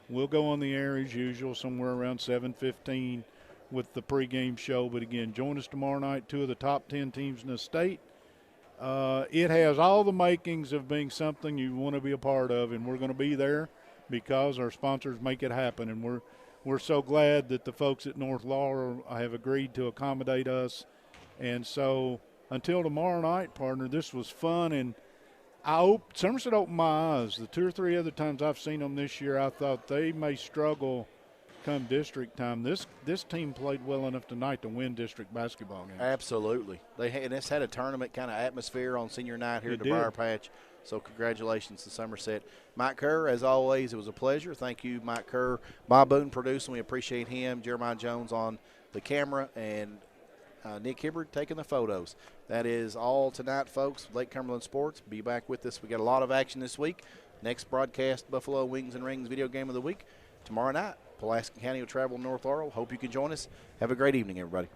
We'll go on the air as usual somewhere around 7:15 with the pregame show. But, again, join us tomorrow night, 2 of the top 10 teams in the state. It has all the makings of being something you want to be a part of, and we're going to be there because our sponsors make it happen. And we're so glad that the folks at North Laurel have agreed to accommodate us. And so until tomorrow night, partner, this was fun, and Somerset opened my eyes. The 2 or 3 other times I've seen them this year, I thought they may struggle come district time. This team played well enough tonight to win district basketball games. Absolutely. And it's had a tournament kind of atmosphere on senior night here at the Briar Patch. So congratulations to Somerset. Mike Kerr, as always, it was a pleasure. Thank you, Mike Kerr. Bob Boone producing. We appreciate him. Jeremiah Jones on the camera, and Nick Hibbard taking the photos. That is all tonight, folks. Lake Cumberland Sports. Be back with us. We got a lot of action this week. Next broadcast, Buffalo Wings and Rings video game of the week tomorrow night. Pulaski County will travel to North Laurel. Hope you can join us. Have a great evening, everybody.